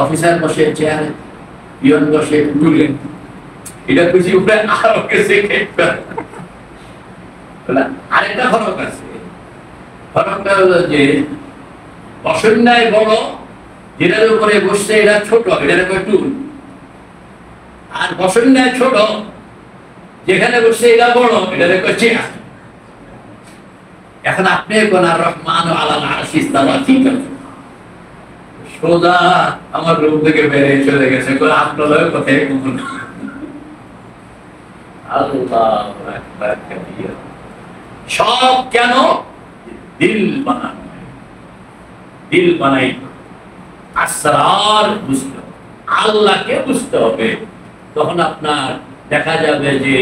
অফিসার বসে চেয়ারে, পিয়ন বসে টুলে, এটা খুশি উপরে আরো কেসে আরেকটা ফরক আছে। ফরকটা হলো যে বসন্যায় বড়, যেটার উপরে বসছে এটা ছোট, এটার উপরে টুল। আর বসন্যায় ছোট, যেখানে বসছে এটা বড়, এটার উপরে চেয়ার। এখন আপনি কোন আর-রহমান আলাল আরশি ইস্তাওয়া ঠিক আছে, সোজা আমার রুম থেকে বেরিয়ে চলে গেছে, আপনার কথাই কমন। আল্লাহু আকবার কাবীরা। সব কেন? দিল বানানো, দিল বানাই আসরার বুঝতে হবে, আল্লাহকে বুঝতে হবে। তখন আপনার দেখা যাবে যে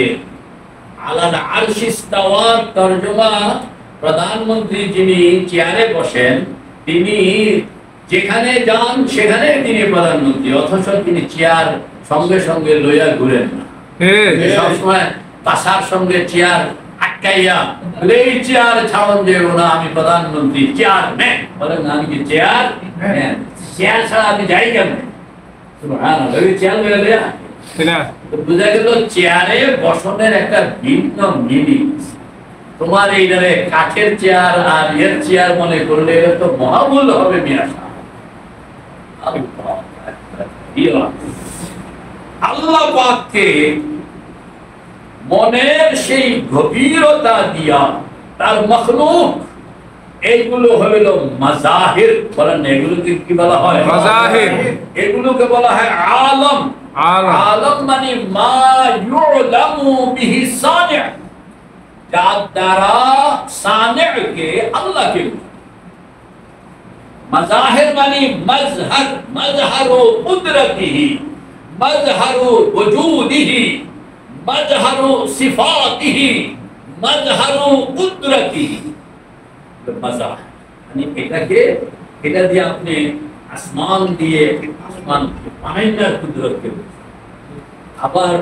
আলাল আরশি ইস্তাওয়ার তরজমা প্রধানমন্ত্রী যিনি চেয়ারে বসেন তিনি যেখানে যান সেখানে তিনি প্রধানমন্ত্রী, অথচ তিনি চেয়ার সঙ্গে সঙ্গে লইয়া ঘুরেন না। সবসময় পাশার সঙ্গে চেয়ার আটকাইয়া এই চেয়ার ছাড়ন যে না আমি প্রধানমন্ত্রী, চেয়ার ম্যান বলেন না, আমি কি চেয়ার ম্যান, চেয়ার ছাড়া আমি যাই কেমন? চেয়ার লইয়া বুঝা গেল চেয়ারে বসনের একটা ভিন্ন মিনিং। তোমার এইটারে কাঠের চেয়ার আর এর চেয়ার মনে করলে এটা তো মহামূল্য হবে মিয়া সাহেব। আল্লাহ পাককে মনের সেই গভীরতা দিয়া তার মখলুক, এইগুলো হইল মাজাহির। বলেন এগুলোকে কি বলা হয়? মাজাহির। এগুলোকে বলা হয় আলম। আলম মানে মা ইউলামু বিহি সানি', যার দ্বারা সানি'কে আল্লাহকে। মাজাহির মানে মজহর, মজহরু কুদরতিহি, মজহরু ওজুদিহি, মজহরু সিফাতিহি, মজহরু কুদরতিহি। মাজাহ মানে এটাকে, এটা দিয়ে আপনি আসমান দিয়ে আসমান বানাইনার কুদরতকে, আবার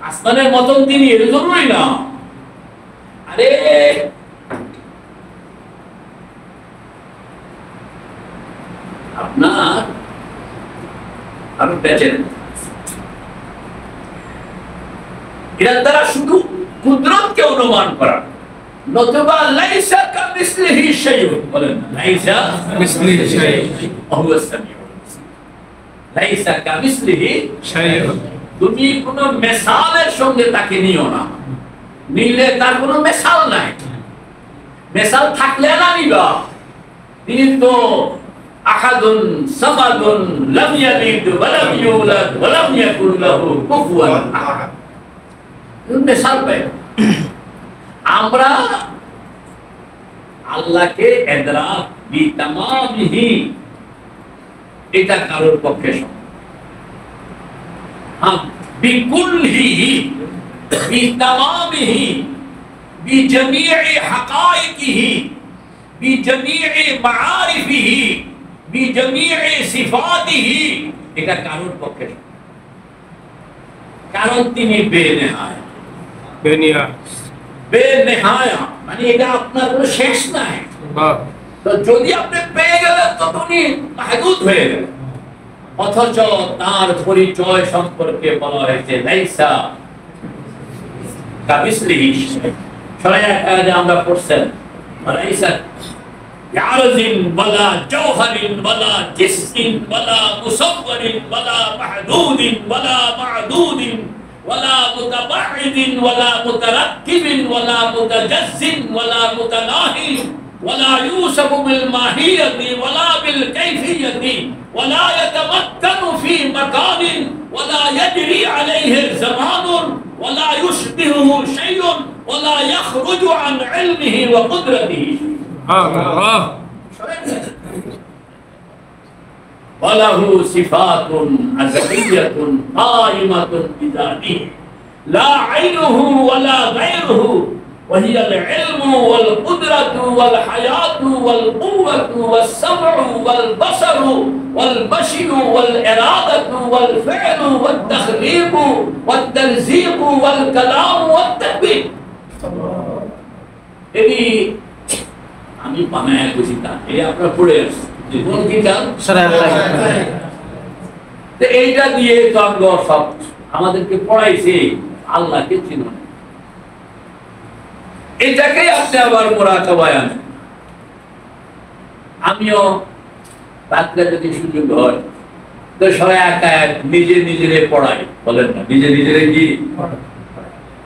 আসমানের মতন তিনি এর জন্যই না। আরে আপনার আমি বেঁচে এর দ্বারা শুধু কুদরতকে অনুমান করা, নতুবা লাইসা কামিসলিহি শাইউন। বলেন লাইসা কামিসলিহি শাইউন ওহুয়া সামিউল বাসীর। লাইসা কামিসলিহি শাইউন, তুমি কোনো মিসালের সঙ্গে তাকে নিও না, নিলে তার কোনো মিসাল নাই। মিসাল থাকলে না নিবা। তিনি তো আহাদুন সামাদুন লাম ইয়ালিদ ওয়া লাম ইউলাদ ওয়া লাম ইয়াকুল লাহু কুফুয়ান আহাদ। মিসাল পাই আমরা আল্লাহকে ইদরাক বিতামামিহি, এটা কারোর পক্ষে সম্ভব। বিকুল্লিহি বিতামামিহি বিজমি'i হাকাইকিহি বিজমি'i মাআরিফিহি বিজমি'i সিফাতিহি, এটা কারোর পক্ষে সম্ভব। কারণ তিনি বেনেহায়া, বেনেহায়া মানে এটা আপনার কোনো শেষ নাই। তো যদি আপনি পেয়ে গেলেন তো তিনি মাহদুদ হয়ে গেলেন। অথচ তার পরিচয় সম্পর্কে বলা হয়েছে লাইসা কামিসলিহি শাইউন। সূরা আয়াতে আমরা পড়ছেন লাইসা ইয়ারজিন ওয়ালা জাওহারিন ওয়ালা জিসমিন ওয়ালা মুসাওয়ারিন ওয়ালা মাহদুদিন ওয়ালা মা'দুদিন ওয়ালা মুতাবাইদিন ওয়ালা মুতারাক্কিবিন ওয়ালা মুতাজাজ্জিন ওয়ালা মুতানাহি ওয়ালা ইউসাফু বিল মাহিয়াতি ওয়ালা বিল কাইফিয়াতি ওয়ালা ইয়াতামাক্কানু ফি মাকানিন ওয়ালা ইয়াজরি আলাইহি জামানুন ওয়ালা ইউশবিহুহু শাইউন ওয়ালা ইয়াখরুজু আন ইলমিহি ওয়া কুদরাতিহি। আল্লাহ। وله صفات أزلية قائمة بذاته لا عينه ولا غيره وهي العلم والقدرة والحياة والقوة والسمع والبصر والمشي والإرادة والفعل والتخليق والتلزيق والكلام والتدبير. إني আমি বানায় বুঝি তা এই আপনারা পড়ে আসছেন কোন কিতাব এইটা দিয়ে তো আমরা সব আমাদেরকে পড়াইছে আল্লাহকে চিনুন, এটাকে আপনি আবার মুরাকাবায় আনেন। আমিও রাত্রে যদি সুযোগ হয় তো সবাই একা নিজে নিজেরে পড়াই, বলেন না নিজে নিজেরে কি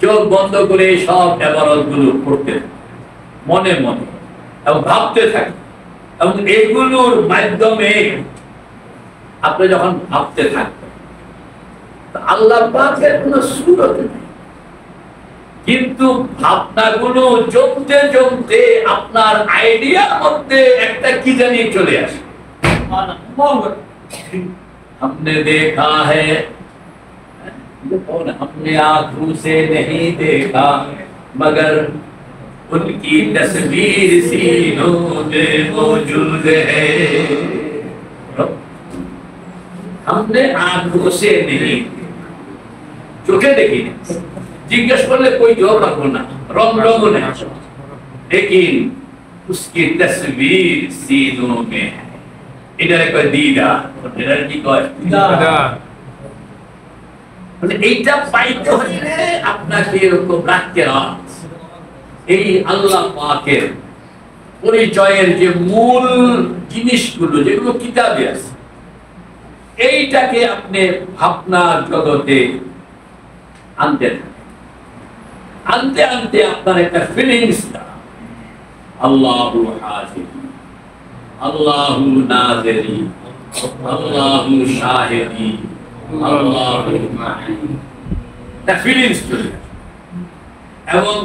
চোখ বন্ধ করে সব ইবাদত গুলো পড়তে মনে মনে এবং ভাবতে থাকে, এবং এগুলোর মাধ্যমে আপনি যখন ভাবতে থাকবেন আল্লাহ পাকের কোনো সূরত নেই, কিন্তু ভাবনাগুলো জমতে জমতে আপনার আইডিয়ার মধ্যে একটা কি জানি চলে আসে। हमने देखा है, हमने आंखों से नहीं देखा मगर उनकी तस्वीर सीनों में मौजूद है। हमने आंखों से नहीं, चोखे देखी जिज्ञेस करले कोई जवाब रखो ना, रंग रंग नहीं, लेकिन उसकी तस्वीर सीनों में है। इधर कोई दीदा इधर की कोई दीदा মানে এইটা পাইতে হলে আপনাকে এরকম রাখতে হবে। এই আল্লাহ পাকের পরিচয়ের যে মূল জিনিসগুলো যেগুলো কিতাবে আছে এইটাকে আপনি ভাবনার জগতে আনতে আনতে আনতে আপনার একটা ফিলিংস আল্লাহু হাজির, আল্লাহু নাযিরি, আল্লাহু শাহিদি, আল্লাহু মাহি, দ্য ফিলিংস এবং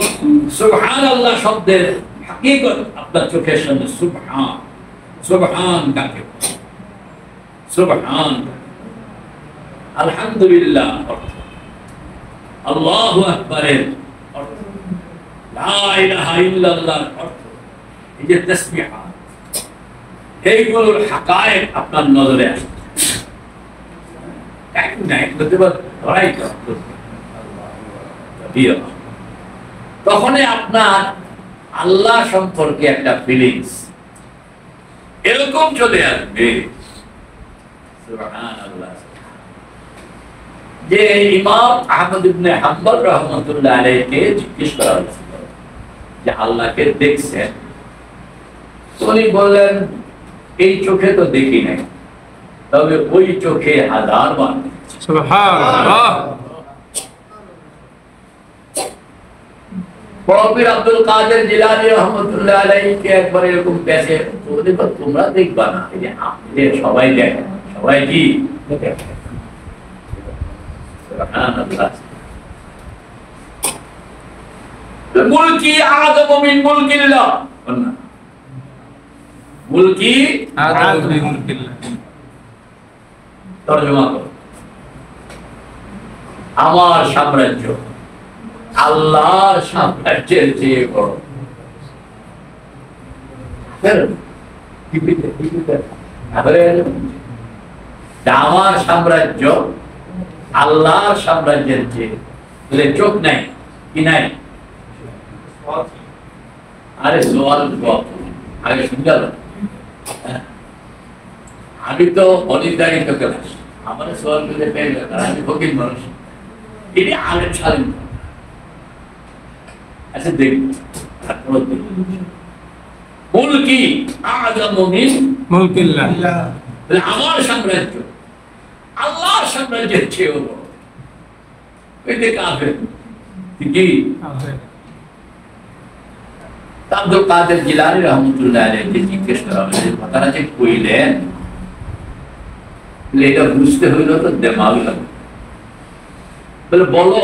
সুবহানাল্লাহ শব্দের হাকিকত আপনার চোখের সামনে। সুবহান, সুবহান কাকে সুবহান, আলহামদুলিল্লাহ অর্থ, আল্লাহু আকবারের অর্থ, লা ইলাহা ইল্লাল্লাহ অর্থ, এই যে তাসবিহাত এইগুলোর হাকায়েক আপনার নজরে আসে। তখনই আপনার আল্লাহ সম্পর্কে একটা ফিলিংস এরকম চলে আসবে। সুবহানাল্লাহ। যে ইমাম আহমদ ইবনে হাম্বল রাহমাতুল্লাহ আলাইহিকে জিজ্ঞেস করা হয়েছিল যে আল্লাহকে দেখছেন, উনি বললেন এই চোখে তো দেখি নাই, তবে ওই চোখে হাজার বার। সুবহানাল্লাহ। পীর আব্দুল কাদের জিলানী রাহমাতুল্লাহ আলাইহিকে একবার এরকম পেছে, তোমরা দেখবা না, এই যে আপনি সবাই দেখেন, সবাই কি দেখেন। সুবহানাল্লাহ। মুলকি আযম মিন মুলকিল্লাহ, মুলকি আযম মিন মুলকিল্লাহ। তরজমা করো, আমার সাম্রাজ্য আল্লাহর সাম্রাজ্যের চেয়ে বড়। আমার সাম্রাজ্য আল্লাহর সাম্রাজ্যের চেয়ে, চোখ নাই কি নাই? আরে সোয়াল আগে শুনতে আমি তো অনির্ধারিত ক্লাস, আমার সোয়াল গুলো পেয়ে গেল, আমি ফকির মানুষ, এটি আলেম সালেম। আচ্ছা দেখুন, মুলকি আযম মিন মুলকিল্লাহ, আমার সাম্রাজ্য আল্লাহর সাম্রাজ্যের চেয়েও বড়। এতে কাফের কি আব্দুল কাদের জিলানী রহমতুল্লাহ আলাইহি জিজ্ঞেস করা হয়েছে কথাটা যে কইলেন এটা বুঝতে হইল তো দেমাগ লাগবে বলে বলো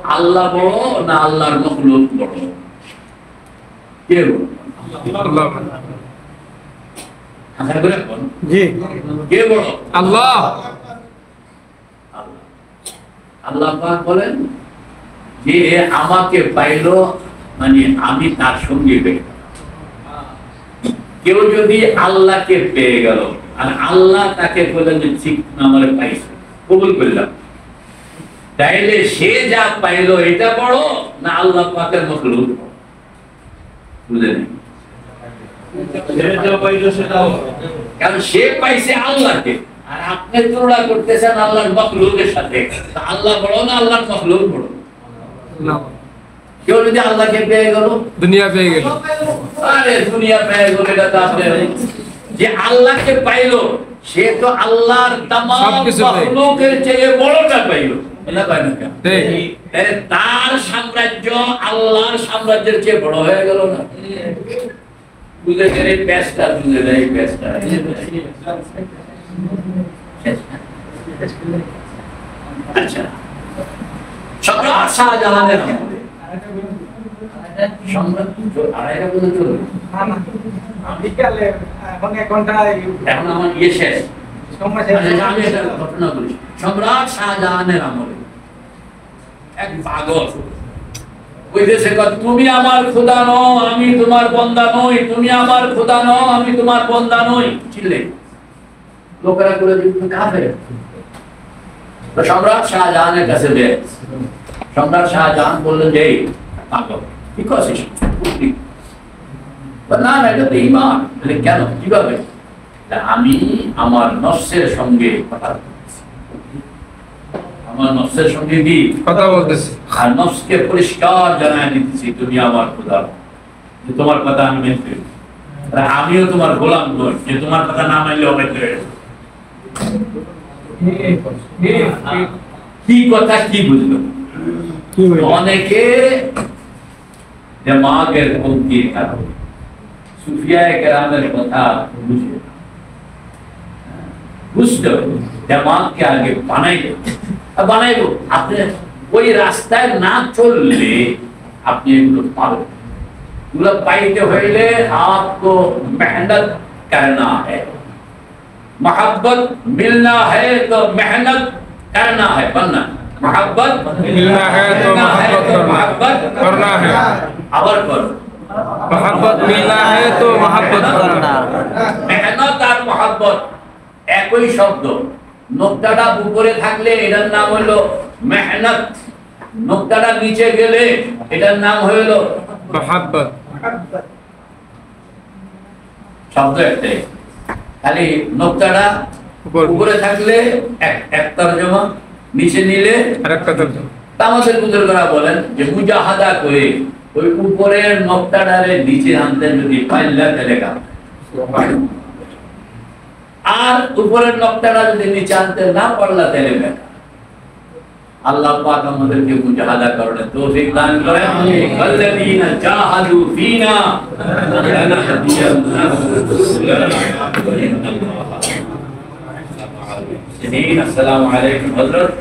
আল্লাহ বড় না আল্লাহর মখলুক বড় কে বড় আল্লাহ আশা করে কোন জি কে বড় আল্লাহ আল্লাহ পাক বলেন যে আমাকে পাইলো মানে আমি তার সঙ্গে পেয়ে কেউ যদি আল্লাহকে পেয়ে গেল আর আল্লাহ তাকে বললেন যে ঠিক আমার পাইছে কবুল করলাম তাইলে সে যা পাইলো এটা বড় না আল্লাহ পাকের মখলুক বুঝলেন কারণ সে পাইছে আল্লাহকে আর আপনি তুলনা করতেছেন আল্লাহর মখলুকের সাথে আল্লাহ বড় না আল্লাহর মখলুক বড় কেউ যদি আল্লাহকে পেয়ে গেল দুনিয়া পেয়ে গেল আরে দুনিয়া পেয়ে গেল এটা তো আপনি যে আল্লাহকে পাইলো সে তো আল্লাহর तमाम সবকিছু পেয়ে মখলুকের চেয়ে বড়টা পাইলো এটা পায় না কেন ঠিক তার সাম্রাজ্য আল্লাহর সাম্রাজ্যের চেয়ে বড় হয়ে গেল না বুঝে গেলে পেস্টা বুঝে দেয় পেস্টা আচ্ছা সম্রাট শাহজাহানের আমলে সম্রাট আড়াইটা বলে চলবে এখন আমার ইয়ে শেষ আমি একটা ঘটনা বলি সম্রাট শাহজাহানের আমলে এক পাগল ওই দেশে তুমি আমার খোদা নও আমি তোমার বন্দা নই তুমি আমার খোদা নও আমি তোমার বন্দা নই চিল্লে লোকেরা বলে তুমি কাফের তো সম্রাট শাহজাহানের কাছে যে সম্রাট শাহজাহান বললেন যে পাগল কি করছিস না না এটা তো ঈমান কেন কিভাবে আমি আমার নফসের সঙ্গে কথা বলতেছি আমার নফসের সঙ্গে কি কথা বলতেছি আর নফসকে পরিষ্কার জানায় দিতেছি তুমি আমার খোদা যে তোমার কথা আমি মেনে আর আমিও তোমার গোলাম নই যে তোমার কথা না মানলে হবে কি কথা কি বুঝলো অনেকে দিমাগের কমতির কারণে সুফিয়ায়ে কেরামের কথা বুঝে বুঝতে দিমাগকে আগে বানাইবো আপনি ওই রাস্তায় না চললে আপনি এগুলো পাবেন এগুলো পাইতে হইলে आपको मेहनत करना है मोहब्बत मिलना है तो मेहनत करना है बनना मोहब्बत मिलना है तो मोहब्बत करना है আবার করো मोहब्बत मिलना है तो मोहब्बत करना মেহনত আর মোহব্বত একই শব্দ নোক্তাটা উপরে থাকলে এটার নাম হলো মেহনত নোক্তাটা নিচে গেলে এটার নাম হলো मोहब्बत শব্দ একটাই খালি নোক্তাটা উপরে থাকলে এক তরজমা নিচে নিলে আরেকটা তরজমা তামাসের বুজুর্গরা বলেন যে মুজাহাদা করে ওই উপরের নোক্তাটারে নিচে আনতে যদি পাইলা তাহলে কাম আর উপরের নকটাটা যদি নিচে আনতে না পারলা তাহলে বেকার আল্লাহ পাক আমাদেরকে মুজাহাদা করার তৌফিক দান করেন আল্লাযীনা জাহাদু ফিনা লানাহদিয়ান্নাহুম আসসালামু আলাইকুম হযরত